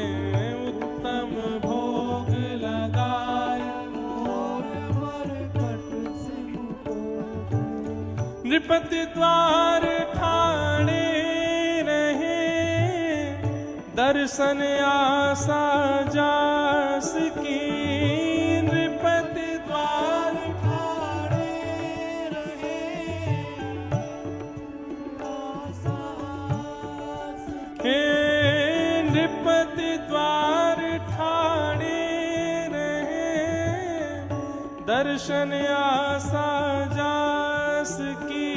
उत्तम भोग लगाए मोर मर कटतिम पोषे। नृपति द्वार ठाणे रहे दर्शन आशा जास की। नृपति द्वार नृपति द्वार ठाणे रहे दर्शन आशा जास की।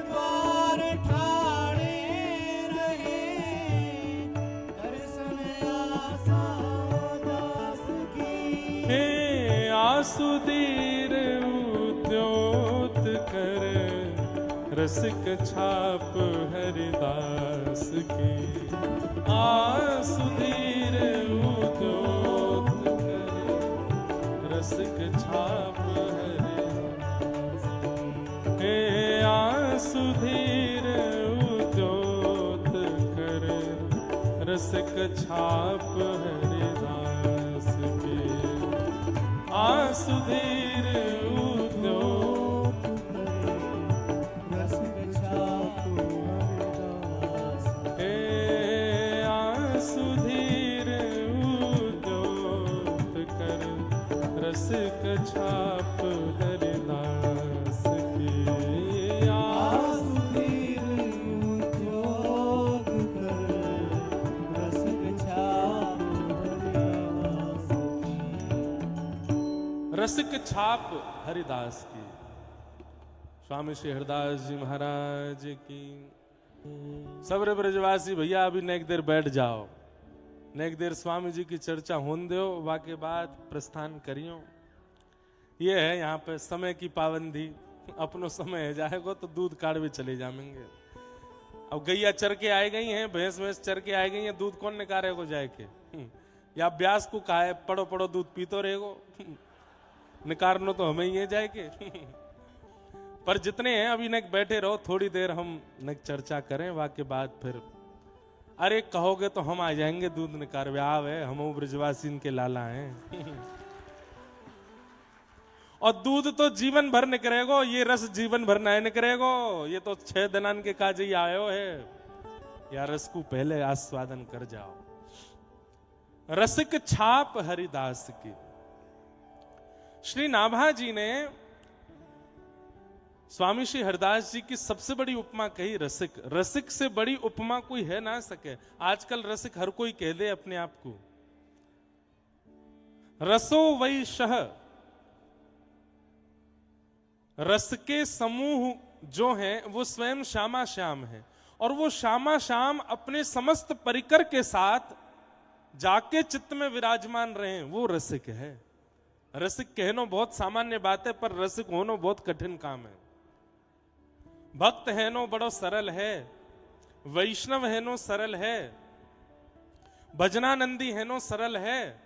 द्वार ठाणे रहे दर्शन आशा जास की। हे आसुधीर उद्योत कर रसिक छाप हरिदास की। आसुधीर उद्योत कर रसिक छाप हरिदास। हे आसुधीर उद्योत कर रसिक छाप हरिदास की। आसुधीर रसिक छाप हरिदास की। आसुधीर उद्योग कर रसिक छाप हरिदास की। रसिक छाप हरिदास की। स्वामी श्री हरिदास जी महाराज की। सबरे ब्रजवासी भैया अभी नेक देर बैठ जाओ, नेक देर स्वामी जी की चर्चा होने दो, वाके बाद प्रस्थान करियो। ये है यहाँ पे समय की पाबंदी। अपनो समय है जाएगा तो दूध काढ़वे चले जाएंगे। अब गैया चर के आए गई हैं, भैंस भैंस चर के आए गई हैं, दूध कौन निकाले को जाए के? या ब्यास को कहा है पड़ो पड़ो दूध पीतो रहेगो। निकारनो तो हमें ही है जाए के। पर जितने हैं अभी नेक बैठे रहो, थोड़ी देर हम नेक चर्चा करें, वाके बाद फिर अरे कहोगे तो हम आ जाएंगे दूध निकारवे। आवे हम ब्रजवासी के लाला हैं। और दूध तो जीवन भर निकलेगो, ये रस जीवन भर नहीं निकलेगो। ये तो 6 दिनान के काज ही आयो है। या रस को पहले आस्वादन कर जाओ। रसिक छाप हरिदास की। श्री नाभा जी ने स्वामी श्री हरिदास जी की सबसे बड़ी उपमा कही रसिक। रसिक से बड़ी उपमा कोई है ना सके। आजकल रसिक हर कोई कह दे अपने आप को। रसो वै शह, रस के समूह जो हैं वो स्वयं श्यामा श्याम है। और वो शामा शाम अपने समस्त परिकर के साथ जाके चित्त में विराजमान रहे, वो रसिक है। रसिक कहनो बहुत सामान्य बात है, पर रसिक होनो बहुत कठिन काम है। भक्त है नो बड़ो सरल है, वैष्णव है नो सरल है, भजनानंदी है नो सरल है।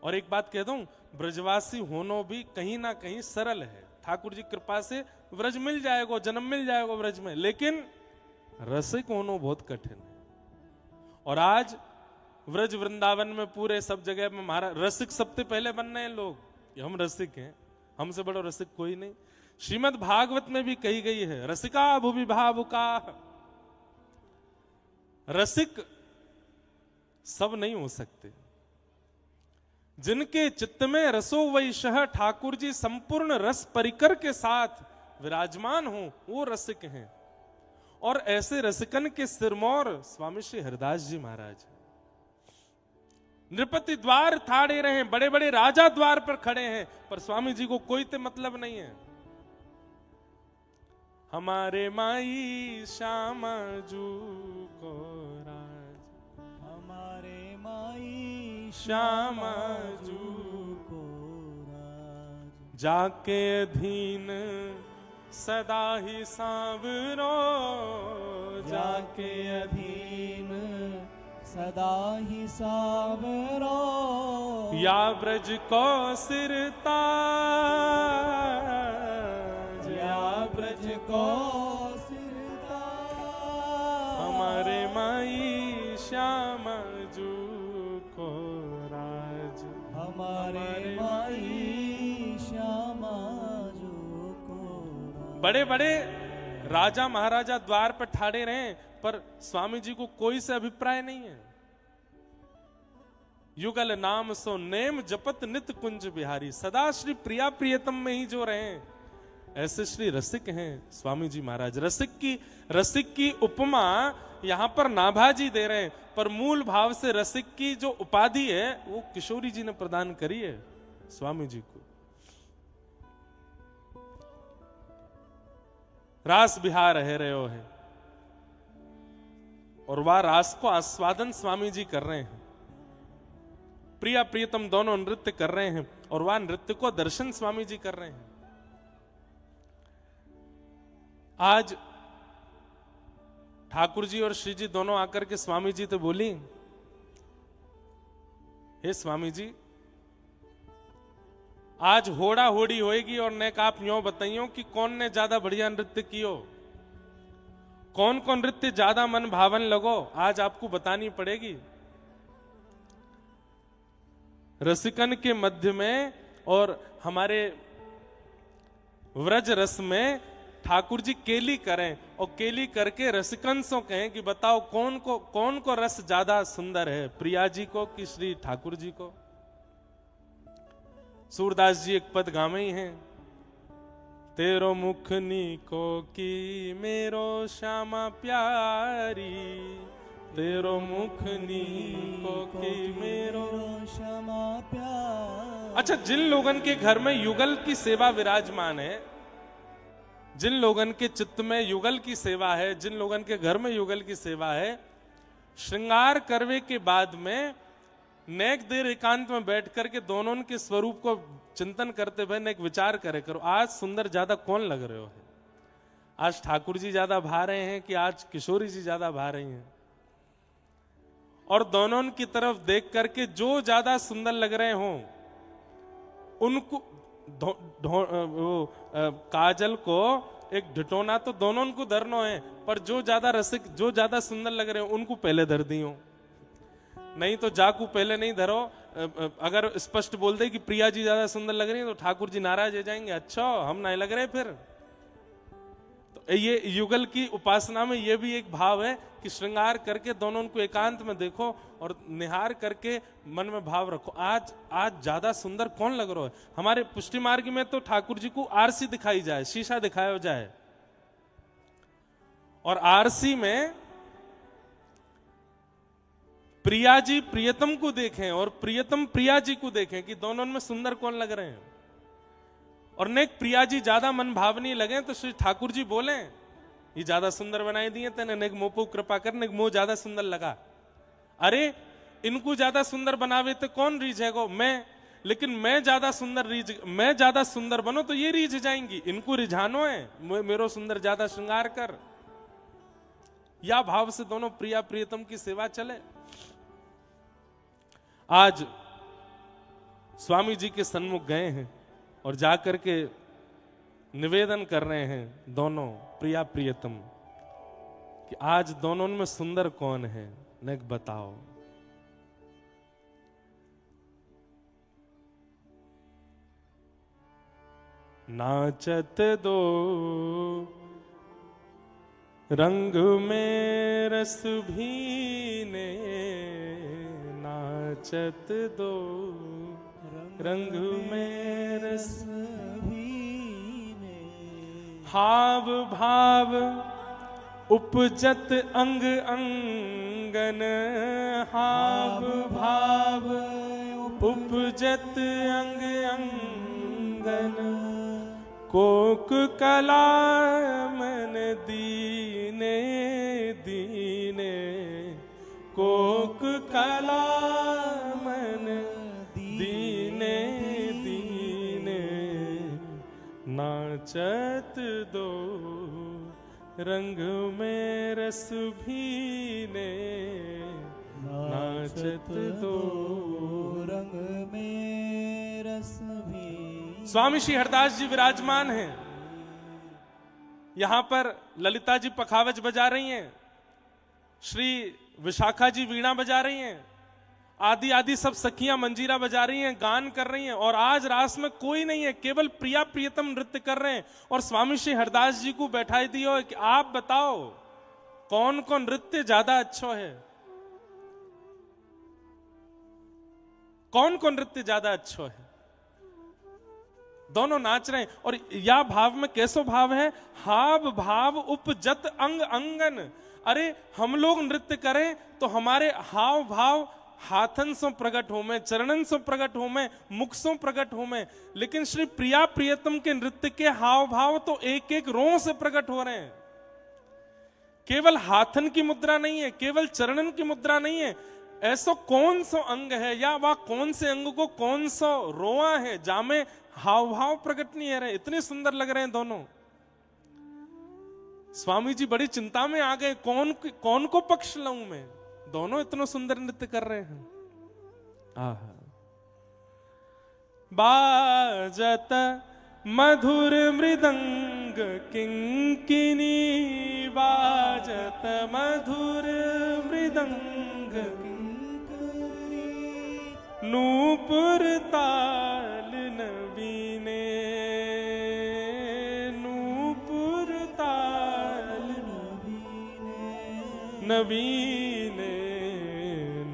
और एक बात कह दूं, ब्रजवासी होनो भी कहीं ना कहीं सरल है। ठाकुर जी कृपा से व्रज मिल जाएगा, जन्म मिल जाएगा व्रज में, लेकिन रसिक होनो बहुत कठिन है। और आज व्रज वृंदावन में पूरे सब जगह में महाराज रसिक सबसे पहले बन रहे हैं लोग, हम रसिक हैं, हमसे बड़ा रसिक कोई नहीं। श्रीमद् भागवत में भी कही गई है, रसिका भुवि भावुका। रसिक सब नहीं हो सकते। जिनके चित्त में रसो वैशः ठाकुर जी संपूर्ण रस परिकर के साथ विराजमान हो, वो रसिक हैं। और ऐसे रसिकन के सिरमौर स्वामी श्री हरिदास जी महाराज। नृपति द्वार ठाड़े रहे, बड़े बड़े राजा द्वार पर खड़े हैं, पर स्वामी जी को कोई ते मतलब नहीं है। हमारे माई श्यामा जू को राज, हमारे माई श्यामा जू को राज, जाके अधीन सदा ही सांवरो, जाके अधीन सदा ही सावरो, या ब्रज को सिरता, या ब्रज को सिरता, हमारे माई श्यामा जू को राज, हमारे माई श्यामा जू को राज। बड़े बड़े राजा महाराजा द्वार पर ठाड़े रहे, पर स्वामी जी को कोई से अभिप्राय नहीं है। युगल नाम सो नेम जपत नित कुंज बिहारी, सदा श्री प्रिया प्रियतम में ही जो रहे, ऐसे श्री रसिक हैं स्वामी जी महाराज। रसिक की उपमा यहां पर नाभाजी दे रहे हैं, पर मूल भाव से रसिक की जो उपाधि है वो किशोरी जी ने प्रदान करी है स्वामी जी को। रास बिहार है रहे हो है, और वह रास को आस्वादन स्वामी जी कर रहे हैं। प्रिया प्रियतम दोनों नृत्य कर रहे हैं, और वह नृत्य को दर्शन स्वामी जी कर रहे हैं। आज ठाकुर जी और श्री जी दोनों आकर के स्वामी जी तो बोली, हे स्वामी जी, आज होड़ा होड़ी होएगी और नेक आप यूं बताइयो कि कौन ने ज्यादा बढ़िया नृत्य कियो, कौन कौन नृत्य ज्यादा मन भावन लगो, आज आपको बतानी पड़ेगी। रसिकन के मध्य में और हमारे व्रज रस में ठाकुर जी केली करें, और केली करके रसिकन से कहें कि बताओ कौन को रस ज्यादा सुंदर है, प्रिया जी को कि श्री ठाकुर जी को। सूरदास जी एक पद गावे ही हैं, तेरो मुख नीको की मेरो श्यामा प्यारी, तेरो मुख नीको की मेरो श्यामा प्यारी। अच्छा, जिन लोगन के घर में युगल की सेवा विराजमान है, जिन लोगन के चित्त में युगल की सेवा है, जिन लोगन के घर में युगल की सेवा है, श्रृंगार करवे के बाद में नेक देर एकांत में बैठ करके दोनों के स्वरूप को चिंतन करते हुए नेक विचार करे करो, आज सुंदर ज्यादा कौन लग रहे हो है? आज ठाकुर जी ज्यादा भा रहे हैं कि आज किशोरी जी ज्यादा भा रही हैं? और दोनों की तरफ देख करके जो ज्यादा सुंदर लग रहे हों उनको काजल को एक ढिटोना तो दोनों को धरनो है, पर जो ज्यादा रसिक जो ज्यादा सुंदर लग रहे हो उनको पहले धर दियो, नहीं तो जाकू पहले नहीं धरो। अगर स्पष्ट बोल दे कि प्रिया जी ज्यादा सुंदर लग रही है तो ठाकुर जी नाराज हो जाएंगे, अच्छा हम नहीं लग रहे फिर। तो ये युगल की उपासना में ये भी एक भाव है कि श्रृंगार करके दोनों को एकांत में देखो और निहार करके मन में भाव रखो, आज ज्यादा सुंदर कौन लग रहा है। हमारे पुष्टि मार्ग में तो ठाकुर जी को आरसी दिखाई जाए, शीशा दिखाया जाए, और आरसी में प्रिया जी प्रियतम को देखें और प्रियतम प्रिया जी को देखें कि दोनों में सुंदर कौन लग रहे हैं। और नेक प्रिया जी ज्यादा मन भावनी लगे तो श्री ठाकुर जी बोले ये ज्यादा सुंदर बनाई दिए तेने, नेक मोपो कृपा कर, नेक मोह ज्यादा सुंदर लगा। अरे इनको ज्यादा सुंदर बनावे तो कौन रीझेगो? मैं। लेकिन मैं ज्यादा सुंदर बनो तो ये रीझ जाएंगी, इनको रिझानो है, मेरो सुंदर ज्यादा श्रृंगार कर। या भाव से दोनों प्रिया प्रियतम की सेवा चले। आज स्वामी जी के सन्मुख गए हैं और जाकर के निवेदन कर रहे हैं दोनों प्रिया प्रियतम कि आज दोनों में सुंदर कौन है, नेक बताओ। नाचत दो रंग में रस भीने, नाचत दो रंग में रस भीने, हाव भाव उपजत अंग अंगन, हाव भाव उपजत अंग अंगन, कोक कला मन दीने दीने, कोक कला मन दीने दीने, नाचत दो रंग में रस भीने, नाचत दो रंग में रस भी। स्वामी श्री हरदास जी विराजमान हैं। यहां पर ललिता जी पखावज बजा रही हैं, श्री विशाखा जी वीणा बजा रही हैं, आदि आदि सब सखियां मंजीरा बजा रही हैं, गान कर रही हैं। और आज रास में कोई नहीं है, केवल प्रिया प्रियतम नृत्य कर रहे हैं। और स्वामी श्री हरदास जी को बैठाई दियो कि आप बताओ कौन कौन नृत्य ज्यादा अच्छा है, कौन कौन नृत्य ज्यादा अच्छा है। दोनों नाच रहे हैं। और या भाव में कैसो भाव है? हाव भाव उपजत अंग अंगन। अरे हम लोग नृत्य करें तो हमारे हाव भाव हाथन से प्रकट हो में, चरणन से प्रकट हो में, मुख से प्रकट हो में। लेकिन श्री प्रिया प्रियतम के नृत्य के हाव भाव तो एक एक रों से प्रकट हो रहे हैं। केवल हाथन की मुद्रा नहीं है, केवल चरणन की मुद्रा नहीं है। ऐसा कौन सा अंग है या वह कौन से अंग को कौन सा रोआ है जामे हाव भाव प्रकट नहीं है रहे। इतने सुंदर लग रहे हैं दोनों। स्वामी जी बड़ी चिंता में आ गए, कौन को पक्ष लाऊं मैं। दोनों इतना सुंदर नृत्य कर रहे हैं। आहा। बाजत मधुर मृदंग किंकिनी, बाजत मधुर मृदंग किंकिनी, नूपुर ताल नवीने, नूपुर ताल नवीने,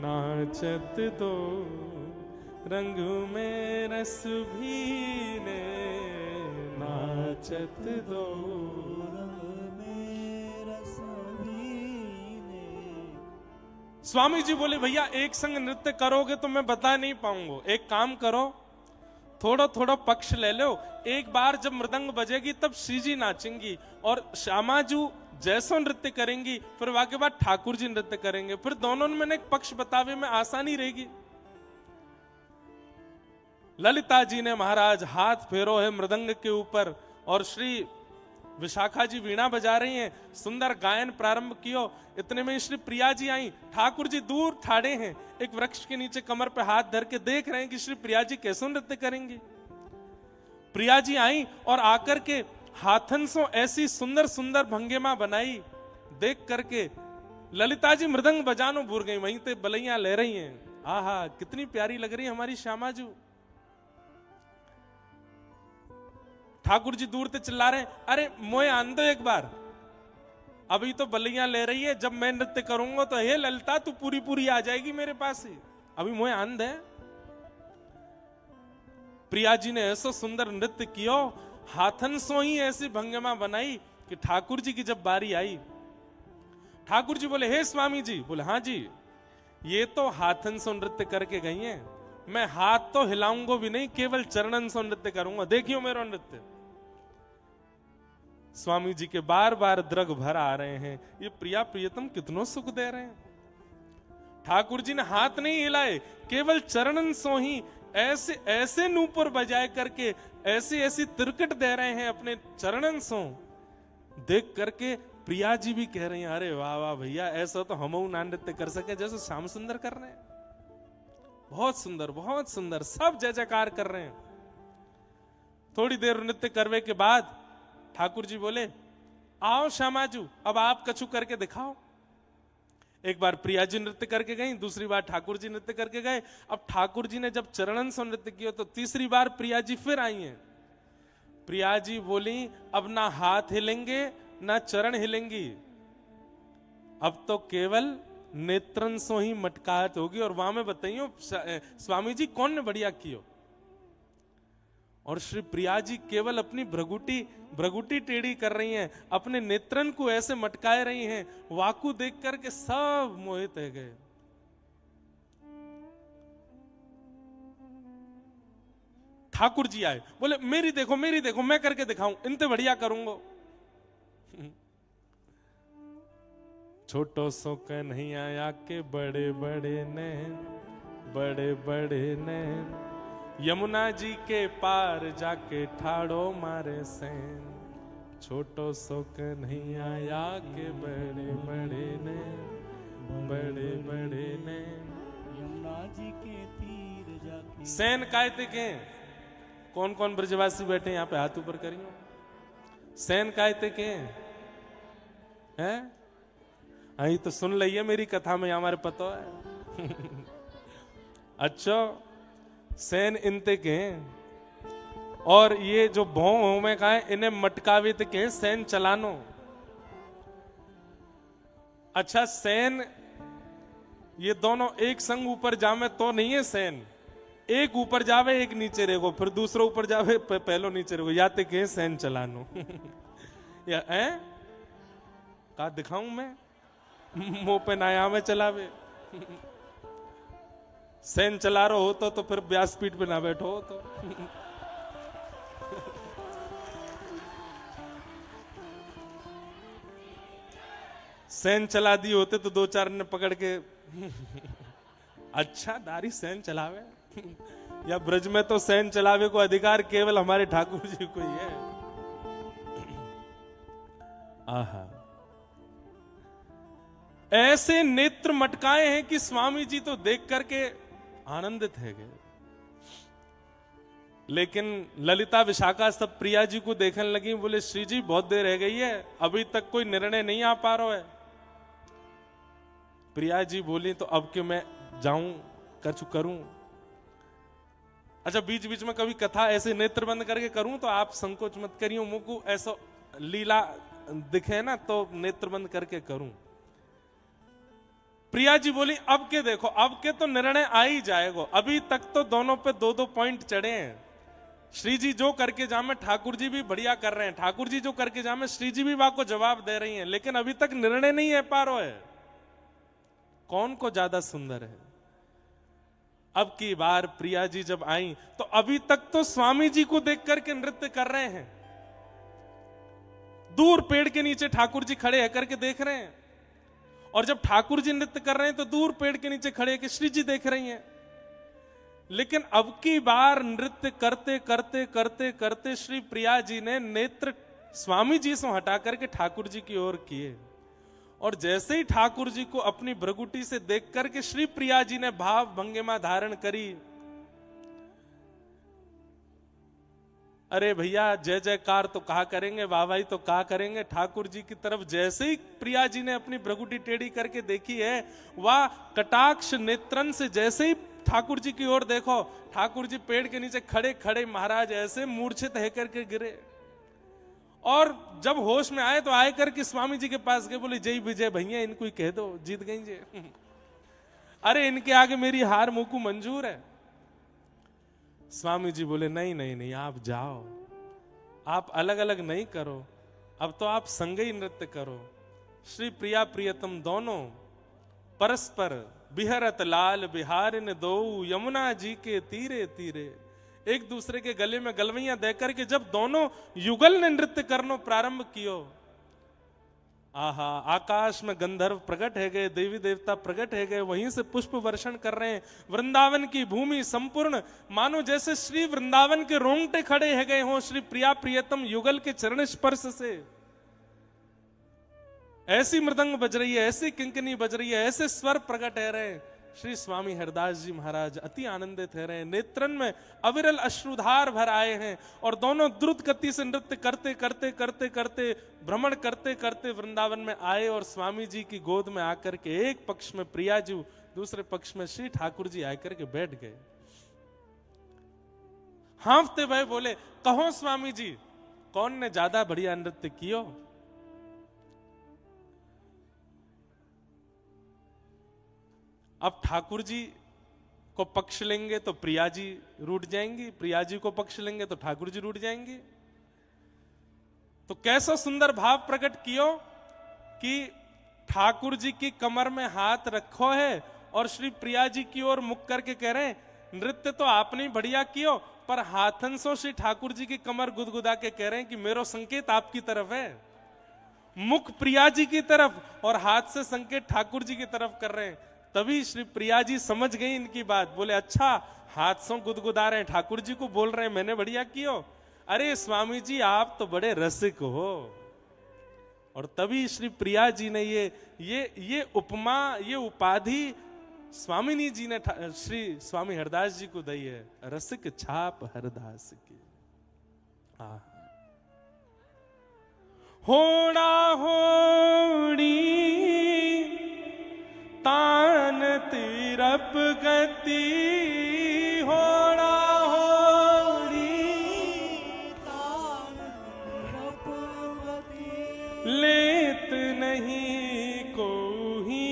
नाचत दो रंग में रस भीने, नाचत दो रंग में रस भीने। स्वामी जी बोले भैया एक संग नृत्य करोगे तो मैं बता नहीं पाऊंगा। एक काम करो, थोड़ा थोड़ा पक्ष ले लो। एक बार जब मृदंग बजेगी तब श्री जी नाचेंगी और श्यामाजू जैसो नृत्य करेंगी, फिर वहां के बाद ठाकुर जी नृत्य करेंगे। फिर दोनों में एक पक्ष बतावे में आसानी रहेगी। ललिता जी ने महाराज हाथ फेरो है मृदंग के ऊपर और श्री विशाखा जी वीणा बजा रही हैं, सुंदर गायन प्रारंभ कियो। इतने में श्री प्रिया जी आई। ठाकुर जी दूर ठाड़े हैं, एक वृक्ष के नीचे कमर पे हाथ धर के देख रहे हैं कि श्री प्रिया जी कैसे नृत्य करेंगी। प्रिया जी आई और आकर के हाथन से ऐसी सुंदर सुंदर भंगिमा बनाई। देख करके ललिता जी मृदंग बजानो भूल गई, वहीं पे बलैयां ले रही हैं। आहा कितनी प्यारी लग रही है हमारी श्यामाजू। ठाकुर जी दूर से चिल्ला रहे हैं, अरे मोए आन दो एक बार, अभी तो बलियां ले रही है, जब मैं नृत्य करूंगा तो हे ललिता तू पूरी पूरी आ जाएगी मेरे पास ही, अभी मोए आन दे। प्रिया जी ने ऐसा सुंदर नृत्य किया, हाथन सो ही ऐसी भंगिमा बनाई कि ठाकुर जी की जब बारी आई, ठाकुर जी बोले हे स्वामी जी। बोले हाँ जी, ये तो हाथन सो नृत्य करके गई हैं, मैं हाथ तो हिलाऊंगा भी नहीं, केवल चरणन सो नृत्य करूंगा, देखियो मेरा नृत्य। स्वामी जी के बार बार द्रग भर आ रहे हैं, ये प्रिया प्रियतम कितनों सुख दे रहे हैं। ठाकुर जी ने हाथ नहीं हिलाए, केवल चरणन सो ही ऐसे ऐसे नूपुर बजाए करके ऐसी ऐसी तिरकट दे रहे हैं अपने चरणन सो। देख करके प्रिया जी भी कह रही हैं, अरे वाह वाह भैया, ऐसा तो हम ना नृत्य कर सके जैसे श्याम सुंदर कर रहे हैं। बहुत सुंदर, बहुत सुंदर, सब जय जयकार कर रहे हैं। थोड़ी देर नृत्य करने के बाद ठाकुर जी बोले, आओ श्यामाजू, अब आप कछु करके दिखाओ। एक बार प्रिया जी नृत्य करके गई, दूसरी बार ठाकुर जी नृत्य करके गए। अब ठाकुर जी ने जब चरणन से नृत्य किया तो तीसरी बार प्रिया जी फिर आई हैं। प्रिया जी बोली, अब ना हाथ हिलेंगे ना चरण हिलेंगी, अब तो केवल नेत्रन सो ही मटकाहट होगी। और वहां में बताइयो स्वामी जी कौन ने बढ़िया कियो। और श्री प्रिया जी केवल अपनी भ्रगुटी टेढ़ी कर रही हैं, अपने नेत्रन को ऐसे मटकाए रही हैं, वाकु देख करके सब मोहित रह गए। ठाकुर जी आए, बोले मेरी देखो मैं करके दिखाऊं, इनते बढ़िया करूंगा। छोटो सो कन्हैया के बड़े बड़े ने यमुना जी के पार जाके ठाड़ो मारे सैन। छोटो सो कन्हैया के बड़े बड़े ने यमुना जी के तीर जाके। सैन कायते के कौन कौन ब्रजवासी बैठे यहाँ पे हाथ ऊपर करियो। सैन कायते के हैं? आई तो सुन लिया मेरी कथा में, हमारे पता है। अच्छा, सैन इनते के हैं। और ये जो भों में कहा है, इन्हें मटकावित के सैन चलानो। अच्छा, सैन ये दोनों एक संग ऊपर जावे तो नहीं है सैन, एक ऊपर जावे एक नीचे रहेगो, फिर दूसरा ऊपर जावे पहलो नीचे रहेगो, याते के सैन चलानो। या का दिखाऊं मैं मुंह पे नाया में चलावे। सैन चला रहा हो तो फिर व्यासपीठ पे ना बैठो तो। सैन चला दी होते तो दो चार ने पकड़ के अच्छा दारी सैन चलावे। या ब्रज में तो सैन चलावे को अधिकार केवल हमारे ठाकुर जी को ही है। आहा, ऐसे नेत्र मटकाए हैं कि स्वामी जी तो देख करके आनंदित है गए। लेकिन ललिता विशाखा सब प्रिया जी को देखने लगी, बोले श्री जी बहुत देर रह गई है, अभी तक कोई निर्णय नहीं आ पा रहा है। प्रिया जी बोली, तो अब कि मैं जाऊं कछु करूं। अच्छा, बीच बीच में कभी कथा ऐसे नेत्र बंद करके करूं तो आप संकोच मत करियो, मुझको ऐसा लीला दिखे ना तो नेत्र बंद करके करूं। प्रिया जी बोली, अब के देखो, अब के तो निर्णय आ ही जाएगा, अभी तक तो दोनों पे दो दो पॉइंट चढ़े हैं। श्री जी जो करके जामे ठाकुर जी भी बढ़िया कर रहे हैं, ठाकुर जी जो करके जामे श्री जी भी वहां को जवाब दे रही हैं, लेकिन अभी तक निर्णय नहीं है पा रहा है कौन को ज्यादा सुंदर है। अब की बार प्रिया जी जब आई तो अभी तक तो स्वामी जी को देख करके नृत्य कर रहे हैं, दूर पेड़ के नीचे ठाकुर जी खड़े है करके देख रहे हैं। और जब ठाकुर जी नृत्य कर रहे हैं तो दूर पेड़ के नीचे खड़े के श्री जी देख रही हैं। लेकिन अब की बार नृत्य करते करते करते करते श्री प्रिया जी ने नेत्र स्वामी जी से हटा करके ठाकुर जी की ओर किए। और जैसे ही ठाकुर जी को अपनी भ्रगुटी से देख करके श्री प्रिया जी ने भाव भंगिमा धारण करी। अरे भैया जय जयकार तो कहा करेंगे, वाहवाही तो कहा करेंगे। ठाकुर जी की तरफ जैसे ही प्रिया जी ने अपनी भ्रगुटी टेढ़ी करके देखी है, वह कटाक्ष नेत्रन से जैसे ही ठाकुर जी की ओर देखो, ठाकुर जी पेड़ के नीचे खड़े खड़े महाराज ऐसे मूर्छित है करके गिरे। और जब होश में आए तो आए करके स्वामी जी के पास गए, बोले जय विजय भैया, इनको ही कह दो जीत गई जी। अरे इनके आगे मेरी हार मुकु मंजूर है। स्वामी जी बोले नहीं नहीं नहीं, आप जाओ, आप अलग अलग नहीं करो, अब तो आप संग ही नृत्य करो। श्री प्रिया प्रियतम दोनों परस्पर बिहरत लाल बिहारिन दो, यमुना जी के तीरे तीरे एक दूसरे के गले में गलवैयां देकर के जब दोनों युगल ने नृत्य करनो प्रारंभ कियो, आहा, आकाश में गंधर्व प्रकट है गए, देवी देवता प्रकट है गए, वहीं से पुष्प वर्षण कर रहे हैं। वृंदावन की भूमि संपूर्ण मानो जैसे श्री वृंदावन के रोंगटे खड़े है गए हों श्री प्रिया प्रियतम युगल के चरण स्पर्श से। ऐसी मृदंग बज रही है, ऐसी किंकनी बज रही है, ऐसे स्वर प्रकट है रहे। श्री स्वामी हरदास जी महाराज अति आनंदित है रहे, नेत्रन में अविरल अश्रुधार भर आए हैं और दोनों द्रुत गति से नृत्य करते करते करते करते भ्रमण करते करते वृंदावन में आए और स्वामी जी की गोद में आकर के एक पक्ष में प्रिया जी, दूसरे पक्ष में श्री ठाकुर जी आकर के बैठ गए। हांफते भय बोले, कहो स्वामी जी, कौन ने ज्यादा बढ़िया नृत्य कियो? अब ठाकुर जी को पक्ष लेंगे तो प्रिया जी रूठ जाएंगी, प्रिया जी को पक्ष लेंगे तो ठाकुर जी रूठ जाएंगे। तो कैसा सुंदर भाव प्रकट कियो कि ठाकुर जी की कमर में हाथ रखो है और श्री प्रिया जी की ओर मुख करके कह रहे हैं, नृत्य तो आपने ही बढ़िया कियो, पर हाथन सो श्री ठाकुर जी की कमर गुदगुदा के कह रहे हैं कि मेरो संकेत आपकी तरफ है। मुख प्रिया जी की तरफ और हाथ से संकेत ठाकुर जी की तरफ कर रहे हैं। तभी श्री प्रिया जी समझ गई इनकी बात, बोले अच्छा, हाथ से गुदगुदा रहे हैं, ठाकुर जी को बोल रहे हैं मैंने बढ़िया कियो। अरे स्वामी जी आप तो बड़े रसिक हो। और तभी श्री प्रिया जी ने ये उपमा, ये उपाधि स्वामिनी जी ने श्री स्वामी हरदास जी को दी है, रसिक छाप हरदास की। होड़ा होड़ी तान तिरप गति, होड़ा होड़ी तान तिरप गति, लेत नहीं कोई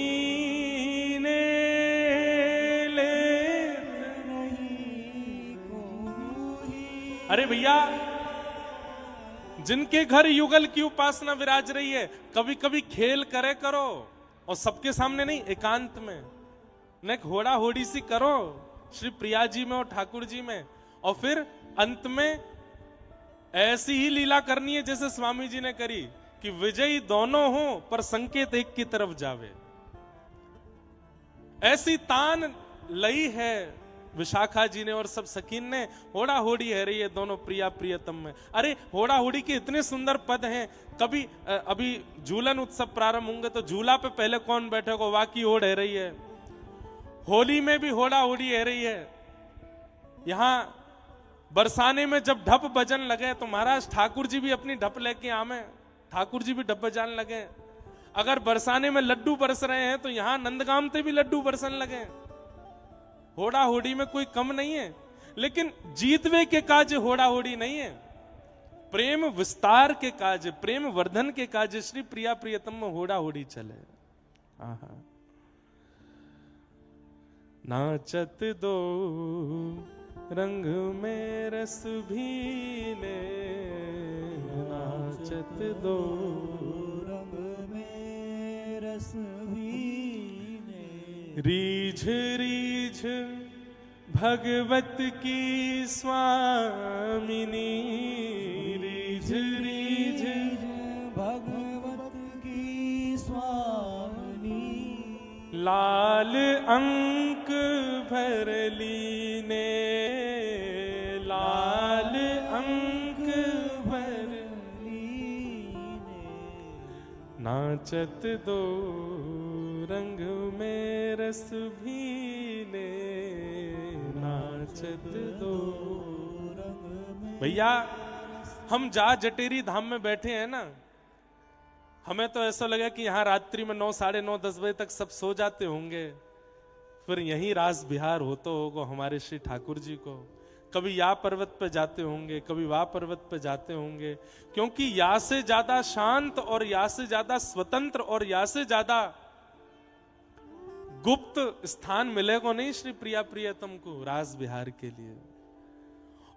ने, लेत नहीं कोई। अरे भैया, जिनके घर युगल की उपासना विराज रही है, कभी कभी खेल करे करो, और सबके सामने नहीं, एकांत में न घोड़ा होड़ी सी करो श्री प्रिया जी में और ठाकुर जी में, और फिर अंत में ऐसी ही लीला करनी है जैसे स्वामी जी ने करी कि विजयी दोनों हो पर संकेत एक की तरफ जावे। ऐसी तान लई है विशाखा जी ने और सब सखीन ने, होड़ा होड़ी है रही है दोनों प्रिया प्रियतम में। अरे होड़ा होड़ी के इतने सुंदर पद हैं। कभी अभी झूलन उत्सव प्रारंभ होंगे तो झूला पे पहले कौन बैठेगा, वाकी होड़ है रही है। होली में भी होड़ा होड़ी है रही है। यहां बरसाने में जब ढप बजन लगे तो महाराज ठाकुर जी भी अपनी ढप लेके आमे, ठाकुर जी भी ढप बजाने लगे। अगर बरसाने में लड्डू बरस रहे हैं तो यहां नंदगाम से भी लड्डू बरसन लगे। होड़ा होड़ी में कोई कम नहीं है, लेकिन जीतवे के काज होड़ा होड़ी नहीं है, प्रेम विस्तार के काज, प्रेम वर्धन के काज श्री प्रिया प्रियतम में होड़ा होड़ी चले। आहा, नाचत दो रंग में रस भीने, नाचत दो रंग में रस भीने, रीझ रीझ भगवत की स्वामिनी, रीझ रीझ भगवत की स्वामिनी, लाल अंक भर लीने, लाल अंक भर लीने, नाचत दो रंग में रस भीने, नाचत दो। भैया हम जा जटेरी धाम में बैठे हैं ना, हमें तो ऐसा लगा कि यहाँ रात्रि में 9, साढ़े 9, 10 बजे तक सब सो जाते होंगे, फिर यही रास बिहार होता होगा हमारे श्री ठाकुर जी को। कभी या पर्वत पे जाते होंगे, कभी वह पर्वत पे जाते होंगे, क्योंकि या से ज्यादा शांत और या से ज्यादा स्वतंत्र और या से ज्यादा गुप्त स्थान मिलेगा नहीं श्री प्रिया प्रियतम को रास बिहार के लिए।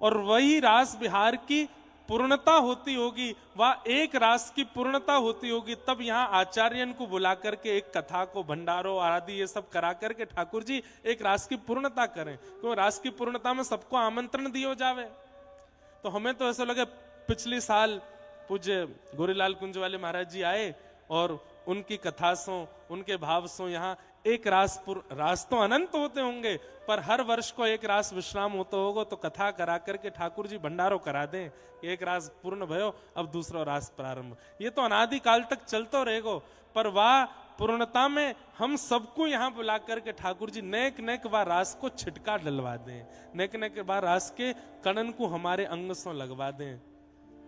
और वही रास बिहार की पूर्णता होती होगी, वह एक रास की पूर्णता होती होगी, तब यहाँ आचार्यन को बुला करके एक कथा को भंडारो आदि ये सब करा करके ठाकुर जी एक रास की पूर्णता करें, क्यों रास की पूर्णता में सबको आमंत्रण दियो जावे। तो हमें तो ऐसा लगे, पिछले साल पूज्य गोरीलाल कुंज वाले महाराज जी आए और उनकी कथा सो, उनके भाव सो यहाँ एक रास तो अनंत होते होंगे, पर हर वर्ष को एक रास विश्राम होता होगा, तो कथा करा करके ठाकुर जी भंडारो करा दें, एक रास पूर्ण भयो, अब दूसरा रास प्रारंभ। ये तो अनादि काल तक चलता रहेगा, पर वह पूर्णता में हम सबको यहाँ बुला करके ठाकुर जी नेक नेक वह रास को छिटका डलवा दें, नेक नेक वह रास के कणन को हमारे अंग से लगवा दें।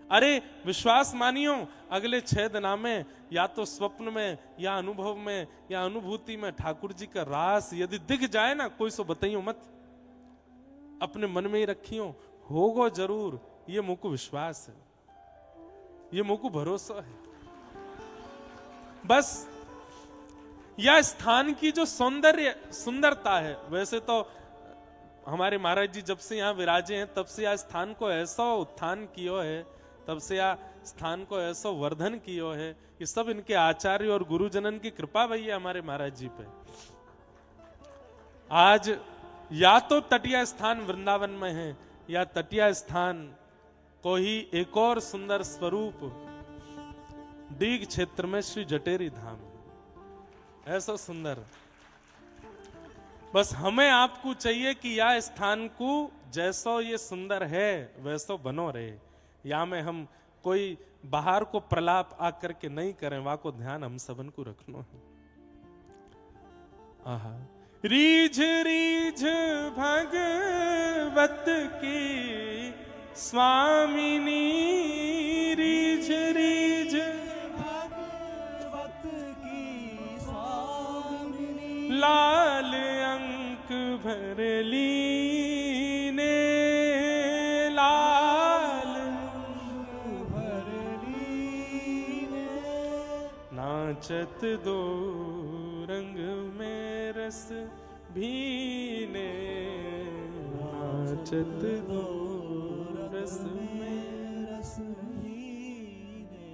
अरे विश्वास मानियो, अगले 6 दिना में या तो स्वप्न में या अनुभव में या अनुभूति में ठाकुर जी का रास यदि दिख जाए ना, कोई सो बताइयो मत, अपने मन में ही रखियो, होगो जरूर, ये मुझको विश्वास है, ये मुझको भरोसा है। बस यह स्थान की जो सुंदरता है, वैसे तो हमारे महाराज जी जब से यहाँ विराजे हैं तब से यह स्थान को ऐसा उत्थान कियो है, तब से यह स्थान को ऐसा वर्धन कियो है, ये सब इनके आचार्य और गुरुजनन की कृपा भई है हमारे महाराज जी पे। आज या तो तटीय स्थान वृंदावन में है, या तटीय स्थान को ही एक और सुंदर स्वरूप डीग क्षेत्र में श्री जटेरी धाम, ऐसा सुंदर। बस हमें आपको चाहिए कि यह स्थान को जैसो ये सुंदर है वैसो बनो रहे, या में हम कोई बाहर को प्रलाप आकर के नहीं करें, वा को ध्यान हम सबन को रखना है। आहा, रीझ रीझ भगवत की स्वामिनी, रीझ रीझ भगवत की स्वामिनी, लाल अंक भर लीने, लाल भर लीने, नाचत दो रंग में रस भीने, नाचत दो रस में रस भीने।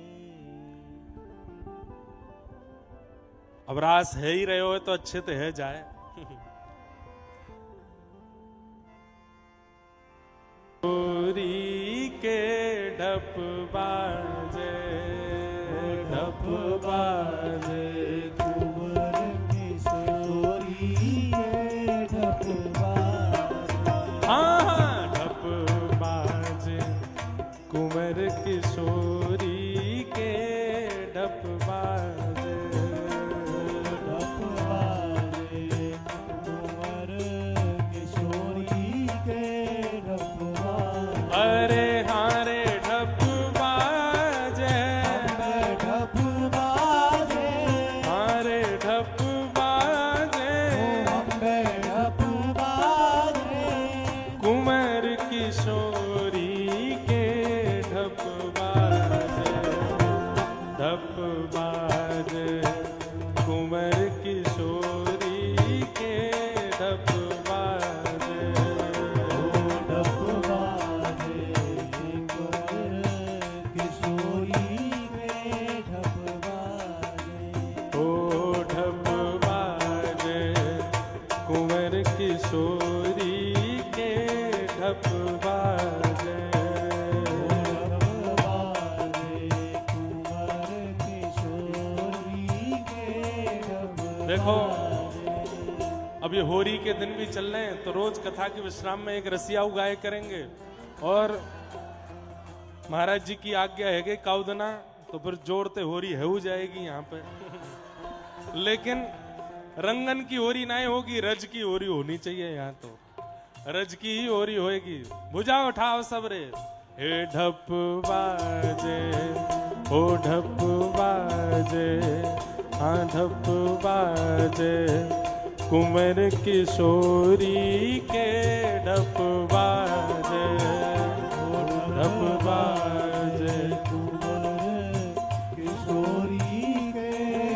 अब रास है ही रहे हो तो अच्छे तो है जाए। गोरी के ढप बाजे, ढप बाजे, कुंवर किशोरी के ढप बाजे, हाँ ढप बाजे, कुंवर किशोरी के ढप बाजे, ढप बाजे, कुंवर किशोरी के ढप बाजे। अरे हारे ढप बाजे, ढप बाजे, हारे ढप बाजे, अम्बे ढप बाजे, कुंवर किशोरी के ढप बाजे, ढप बाजे, कुंवर किशोरी के ढप बाजे, ढप बाजे, कुंवर किशोरी के ढप बाजे। ओ ढप बाजे, कुंवर किशोरी के ढप बाजे। देखो अब ये होरी के दिन भी चल रहे हैं, तो रोज कथा के विश्राम में एक रसियाऊ गाय करेंगे, और महाराज जी की आज्ञा है कि काउदना, तो फिर जोड़ते होरी है हो जाएगी यहाँ पे। लेकिन रंगन की होरी नहीं होगी, रज की होरी होनी चाहिए यहाँ, तो रज की ही होरी होएगी। भुजा उठाओ सब रे, हे ढप बाजे, ओ ढप बाजे, हाँ ढप बाजे, कुंवर किशोरी के ढप बाजे, ढप बाजे, किशोरी के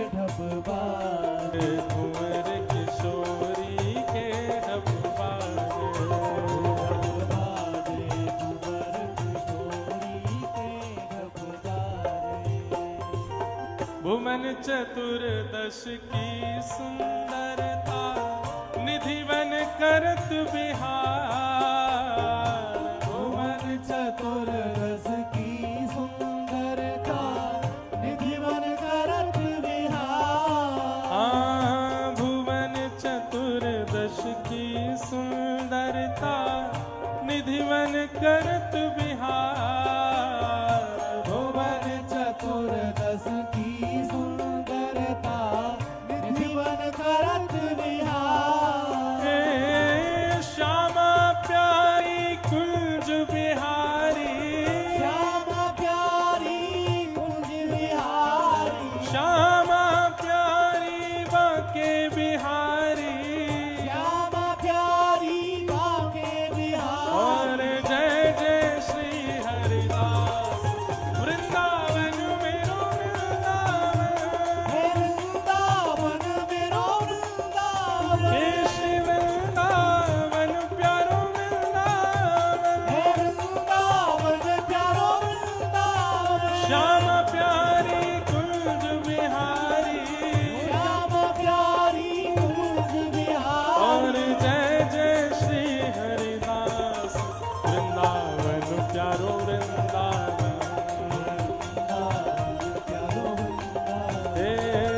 ढप बाजे, कुंवर किशोरी के ढप बाजे। चतुर्दश की सुंदरता निधिवन करत बिहार। भुवन चतुर्दश की सुंदरता निधिवन करत बिहार। भुवन चतुर्दश की सुंदरता निधिवन करत बिहार। भुवन चतुर्दश की सुंदरता निधिवन करत बिहार। हे श्यामा प्यारी कुंज बिहारी, श्यामा प्यारी कुंज बिहारी। श्यामा प्यारी बाके बिहारी। श्यामा प्यारी बाके बिहारी। और जय जय श्री हरिदास वृंदावन मेरो वृंदावन। हे वृंदावन मेरो वृंदावन। हे श्री वृंदावन प्यारो वृंदावन। हे वृंदावन प्यारो वृंदावन। श्यामा प्यारी कुंज बिहारी। श्यामा प्यारी कुंज बिहारी। और जय जय श्री हरिदास वृंदावन प्यारो वृंदावन। प्यारो वृंदावन। हे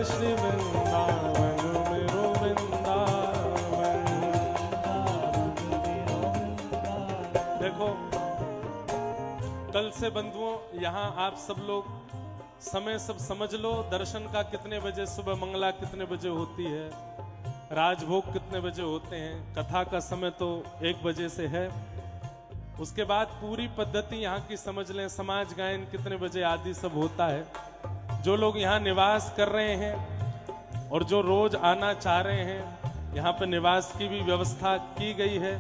श्री वृंदावन मेरो वृंदावन। देखो कल से बंधुओं यहाँ आप सब लोग समय सब समझ लो। दर्शन का कितने बजे, सुबह मंगला कितने बजे होती है, राजभोग कितने बजे होते हैं, कथा का समय तो 1 बजे से है। उसके बाद पूरी पद्धति यहाँ की समझ लें, समाज गायन कितने बजे आदि सब होता है। जो लोग यहाँ निवास कर रहे हैं और जो रोज आना चाह रहे हैं, यहाँ पे निवास की भी व्यवस्था की गई है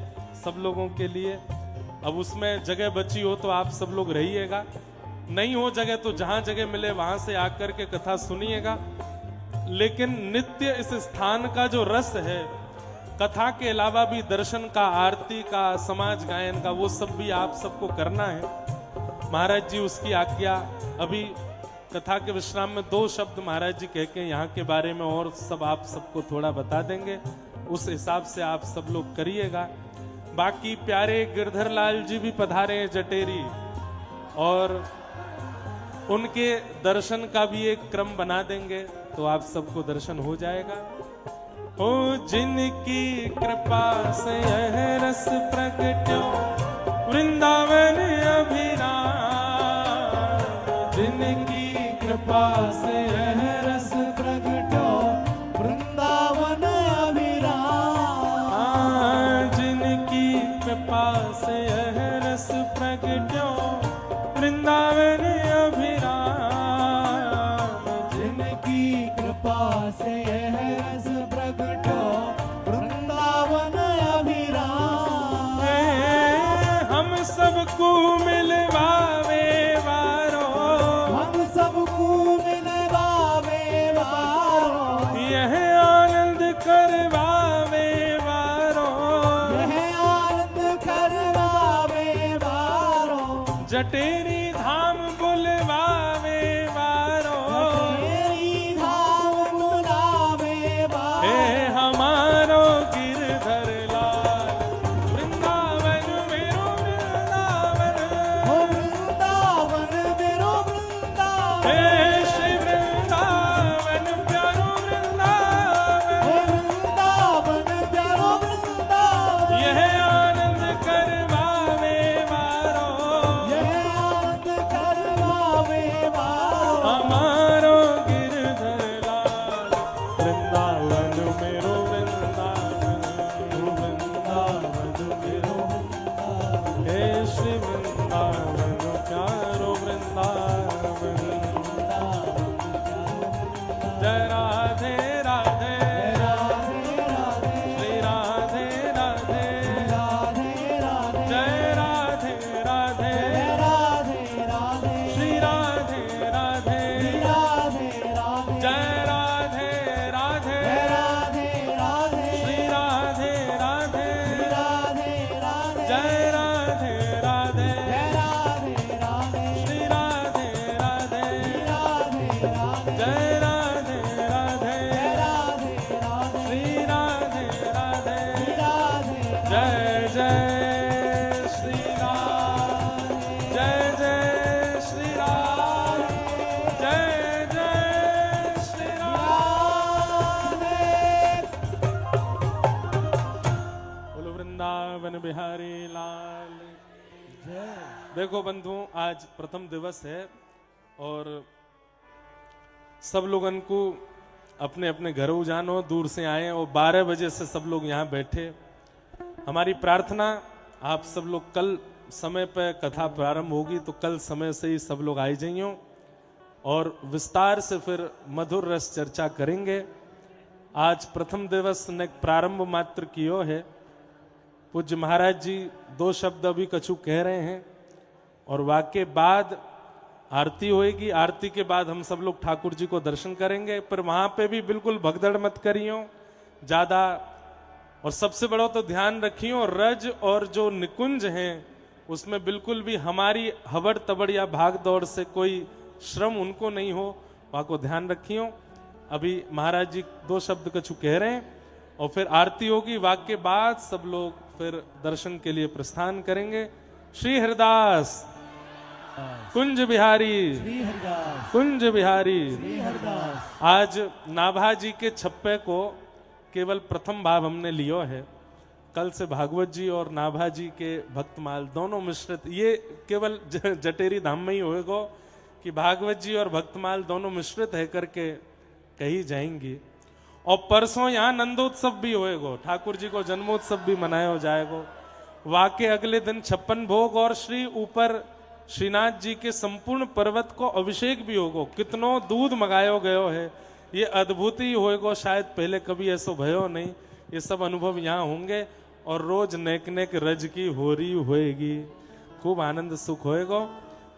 सब लोगों के लिए। अब उसमें जगह बची हो तो आप सब लोग रहिएगा, नहीं हो जगह तो जहां जगह मिले वहां से आकर के कथा सुनिएगा। लेकिन नित्य इस स्थान का जो रस है, कथा के अलावा भी दर्शन का, आरती का, समाज गायन का, वो सब भी आप सबको करना है। महाराज जी उसकी आज्ञा, अभी कथा के विश्राम में 2 शब्द महाराज जी कह के यहाँ के बारे में और सब आप सबको थोड़ा बता देंगे, उस हिसाब से आप सब लोग करिएगा। बाकी प्यारे गिरधर लाल जी भी पधारे हैं जटेरी, और उनके दर्शन का भी एक क्रम बना देंगे तो आप सबको दर्शन हो जाएगा। ओ जिनकी कृपा से यह रस प्रगट्यो वृंदावन अभिराम। जिनकी कृपा से यह रस प्रगटो वृंदावन अभिराम। जिनकी कृपा से यह रस प्रगट्यो वृंदावन अभिराम। जिनकी कृपा से यह रस प्रगटो वृंदावन अभिराम। हम सबको मिलवावे वारो, हम सबको मिलवावे वारो। यह आनंद करवावे वारो। यह आनंद करवावे वारो। जटेरी धाम बुलवावे वारो। तेरी धाम बुलावे वारो। हे हमारो गिरधर लाल वृंदावन मेरो वृंदावन। हो वृंदावन मेरो वृंदावन। हे श्री वृंदावन प्यारो वृंदावन। हे वृंदावन प्यारो वृंदावन। यह आनंद करवावे वारो। यह आनंद बिहारी लाल। जय। देखो बंधुओं, आज प्रथम दिवस है और सब लोगन को अपने अपने घरों जानो, दूर से आए और 12 बजे से सब लोग यहाँ बैठे। हमारी प्रार्थना, आप सब लोग कल समय पर कथा प्रारंभ होगी तो कल समय से ही सब लोग आए जाइयो और विस्तार से फिर मधुर रस चर्चा करेंगे। आज प्रथम दिवस ने प्रारंभ मात्र कियो है। पूज्य महाराज जी 2 शब्द अभी कछु कह रहे हैं और वाक्य बाद आरती होएगी। आरती के बाद हम सब लोग ठाकुर जी को दर्शन करेंगे, पर वहां पे भी बिल्कुल भगदड़ मत करियो ज्यादा। और सबसे बड़ा तो ध्यान रखियो, रज और जो निकुंज हैं उसमें बिल्कुल भी हमारी हबड़ तबड़ या भाग दौड़ से कोई श्रम उनको नहीं हो, वहां को ध्यान रखियो। अभी महाराज जी 2 शब्द कछु कह रहे हैं और फिर आरती होगी। वाक्य के बाद सब लोग फिर दर्शन के लिए प्रस्थान करेंगे। श्री हरिदास कुंज बिहारी, श्री हरिदास, कुंज बिहारी। श्री हरिदास। आज नाभा जी के छप्पे को केवल प्रथम भाव हमने लियो है। कल से भागवत जी और नाभा जी के भक्तमाल दोनों मिश्रित, ये केवल जटेरी धाम में ही होएगा कि भागवत जी और भक्तमाल दोनों मिश्रित है करके कही जाएंगी। और परसों यहाँ नंदोत्सव भी होएगा, ठाकुर जी को जन्मोत्सव भी मनाया जाएगा। वाके अगले दिन 56 भोग और श्री ऊपर श्रीनाथ जी के संपूर्ण पर्वत को अभिषेक भी होगा। कितनो दूध मंगायो गयो है, ये अद्भुत ही होएगा, शायद पहले कभी ऐसा भयो नहीं। ये सब अनुभव यहाँ होंगे और रोज नेक नेक रज की होरी होएगी, खूब आनंद सुख होएगा।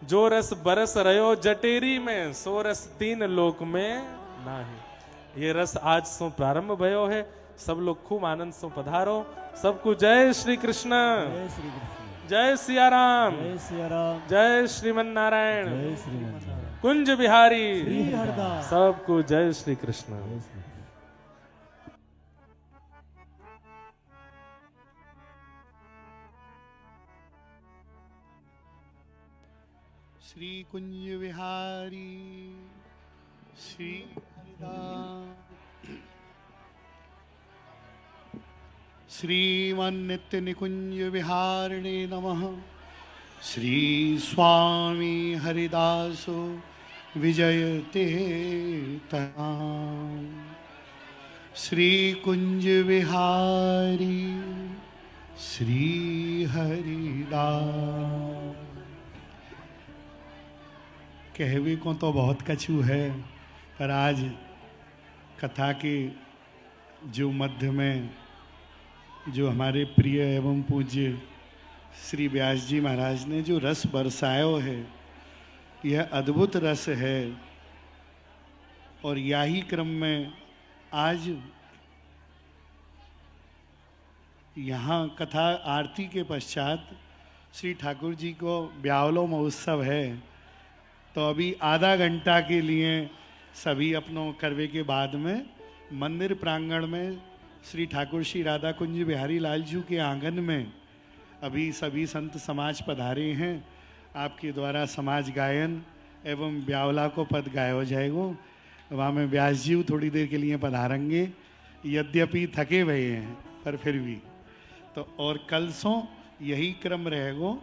जो रस बरस रहो जटेरी में, सो रस 3 लोक में नाही। ये रस आज सो प्रारंभ भयो है। सब लोग खूब आनंद से पधारो। सबको जय श्री कृष्ण, जय श्री कृष्ण, जय सिया राम, जय सिया राम, जय श्रीमन नारायण, जय श्रीमन नारायण, कुंज बिहारी। श्री हरिदास। सबको जय श्री कृष्ण। जय श्री कृष्ण। श्री कुंज विहारी श्री हरिदास। श्रीमन्नित्य निकुंज विहारिणे नमः। श्री स्वामी हरिदासो विजयते तमाम। श्री कुंज विहारी श्री हरिदास। कहवे को तो बहुत कछु है, पर आज कथा के जो मध्य में जो हमारे प्रिय एवं पूज्य श्री व्यास जी महाराज ने जो रस बरसायो है, यह अद्भुत रस है। और यही क्रम में आज यहाँ कथा आरती के पश्चात श्री ठाकुर जी को ब्यावलो महोत्सव है। तो अभी आधा घंटा के लिए सभी अपनों करवे के बाद में मंदिर प्रांगण में श्री ठाकुर श्री राधा कुंज बिहारी लाल जी के आंगन में अभी सभी संत समाज पधारे हैं। आपके द्वारा समाज गायन एवं ब्यावला को पद गाया जाएगा। वहाँ में व्यास जी थोड़ी देर के लिए पधारेंगे, यद्यपि थके हुए हैं पर फिर भी। तो और कल सो यही क्रम रहेगा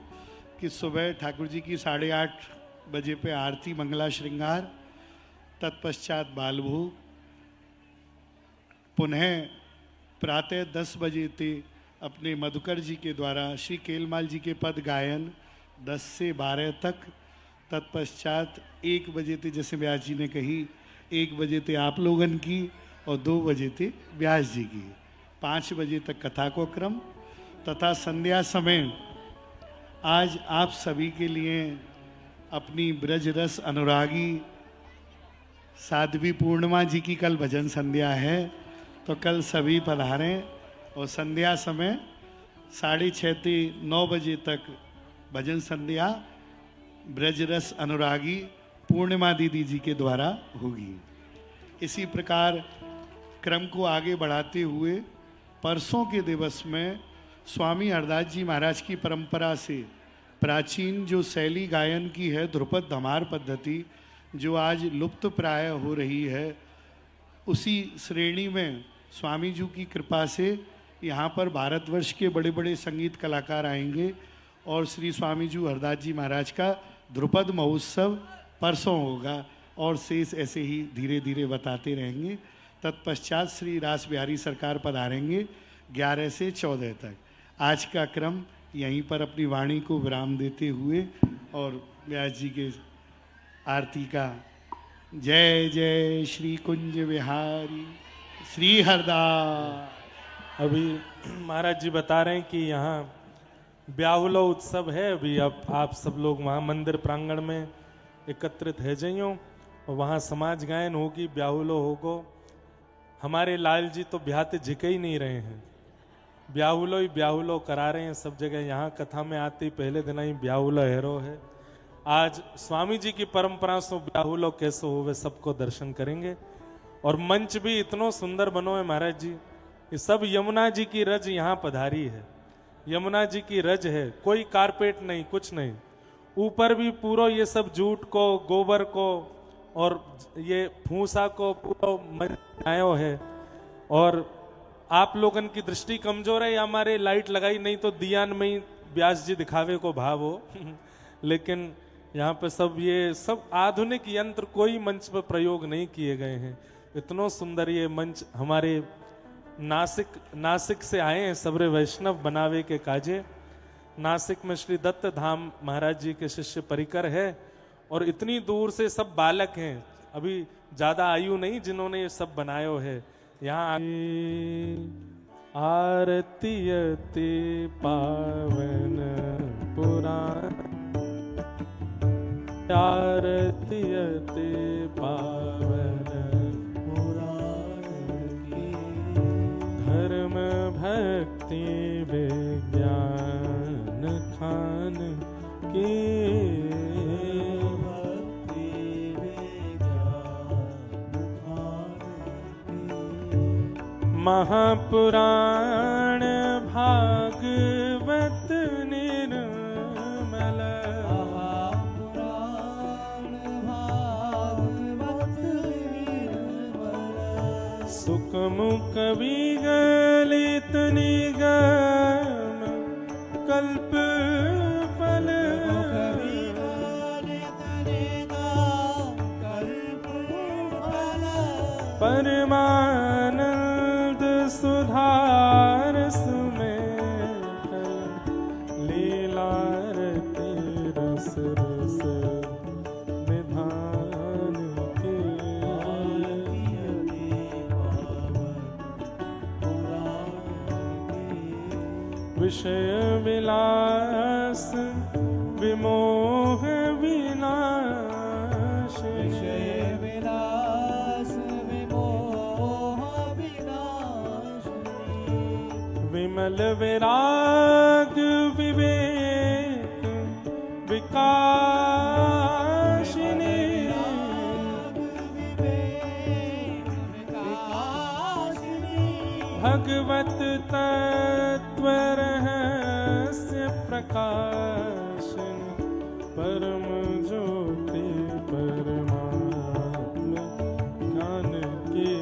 कि सुबह ठाकुर जी की 8:30 बजे पे आरती मंगला श्रृंगार, तत्पश्चात बालभोग, पुनः प्रातः 10 बजे ते अपने मधुकर जी के द्वारा श्री केलमाल जी के पद गायन 10 से 12 तक। तत्पश्चात 1 बजे ते जैसे व्यास जी ने कही 1 बजे ते आप लोगन की और 2 बजे ते व्यास जी की। 5 बजे तक कथा को क्रम तथा संध्या समय आज आप सभी के लिए अपनी ब्रज रस अनुरागी साध्वी पूर्णिमा जी की कल भजन संध्या है। तो कल सभी पधारें और संध्या समय 6:30 से 9 बजे तक भजन संध्या ब्रज रस अनुरागी पूर्णिमा दीदी जी के द्वारा होगी। इसी प्रकार क्रम को आगे बढ़ाते हुए परसों के दिवस में स्वामी हरदास जी महाराज की परंपरा से प्राचीन जो शैली गायन की है ध्रुपद धमार पद्धति, जो आज लुप्त प्राय हो रही है, उसी श्रेणी में स्वामी जी की कृपा से यहाँ पर भारतवर्ष के बड़े बड़े संगीत कलाकार आएंगे और श्री स्वामी जी हरदास जी महाराज का ध्रुपद महोत्सव परसों होगा और शेष ऐसे ही धीरे धीरे बताते रहेंगे। तत्पश्चात श्री रास बिहारी सरकार पधारेंगे 11 से 14 तक। आज का क्रम यहीं पर अपनी वाणी को विराम देते हुए और व्यास जी के आरती का जय जय श्री कुंज विहारी श्री हरदास। अभी महाराज जी बता रहे हैं कि यहाँ ब्याहुलो उत्सव है। अभी अब आप सब लोग वहाँ मंदिर प्रांगण में एकत्रित है जइयो और वहाँ समाज गायन होगी, ब्याहुलो होगो। हमारे लाल जी तो ब्याहते झिके ही नहीं रहे हैं, ब्याहुलो करा रहे हैं सब जगह। यहाँ कथा में आते ही पहले दिन ही ब्याहुलो हेरो है। आज स्वामी जी की परंपरा से ब्याहुलो कैसे हो वे सबको दर्शन करेंगे। और मंच भी इतना सुंदर बनो है महाराज जी, ये सब यमुना जी की रज यहाँ पधारी है, यमुना जी की रज है, कोई कारपेट नहीं, कुछ नहीं। ऊपर भी पूरा ये सब जूट को, गोबर को और ये फूसा को पूरा बनायो है। और आप लोगन की दृष्टि कमजोर है या हमारे लाइट लगाई नहीं तो दियान में ही व्यास जी दिखावे को भाव हो लेकिन यहाँ पे सब ये सब आधुनिक यंत्र कोई मंच पर प्रयोग नहीं किए गए हैं। इतना सुंदर ये मंच हमारे नासिक से आए हैं सबरे वैष्णव बनावे के काजे। नासिक में श्री दत्त धाम महाराज जी के शिष्य परिकर है और इतनी दूर से सब बालक हैं, अभी ज्यादा आयु नहीं जिन्होंने ये सब बनायो है। यहाँ आरती अति पावन पुराण, आरती अति पावन पुराण की, धर्म भक्ति विज्ञान खान की, महापुराण भागवत निर्मल, सुखमुख विगलित निगम कल्प फल, परमानंद सुधार सुमेट, लीलारती रस रस विधान के, विषय विलास विमोह विनाश, विषय विलास विमोह विनाश, विमल विराग विवेक विकाशिनी, भगवत तत्व रहस्य प्रकाशिनी, परम ज्योति परमात्म ज्ञान की,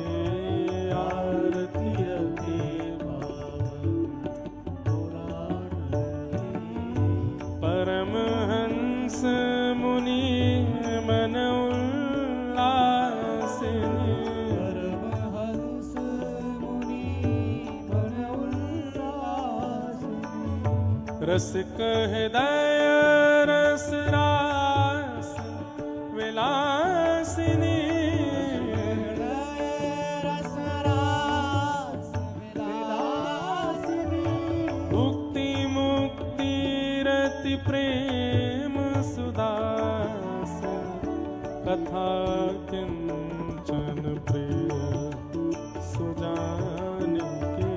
आरती अति परमहंस मुनि मन उल्लासिनी, परमहंस मुनि मन उल्लासिनी, रसिक हृदय रस रास विलासिनी, रस रास विलासिनी, मुक्ति मुक्ति रति प्रेम सुदास, कथा किंचन प्रिय सुजान के,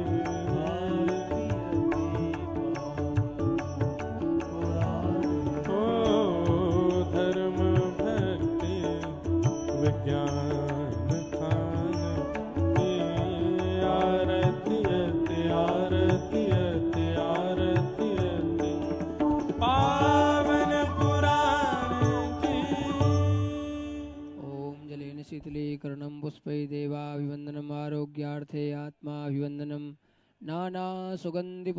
ओ धर्म भक्ति विज्ञान खान की, आरती अति आरती अति आरती अति पावन पुराण की। ओम जलेन शीतलीकरणं पुष्पै देवाभिवन्दनम् आरोग्यार्थे आत्माभिवन्दनं नाना सुगंधि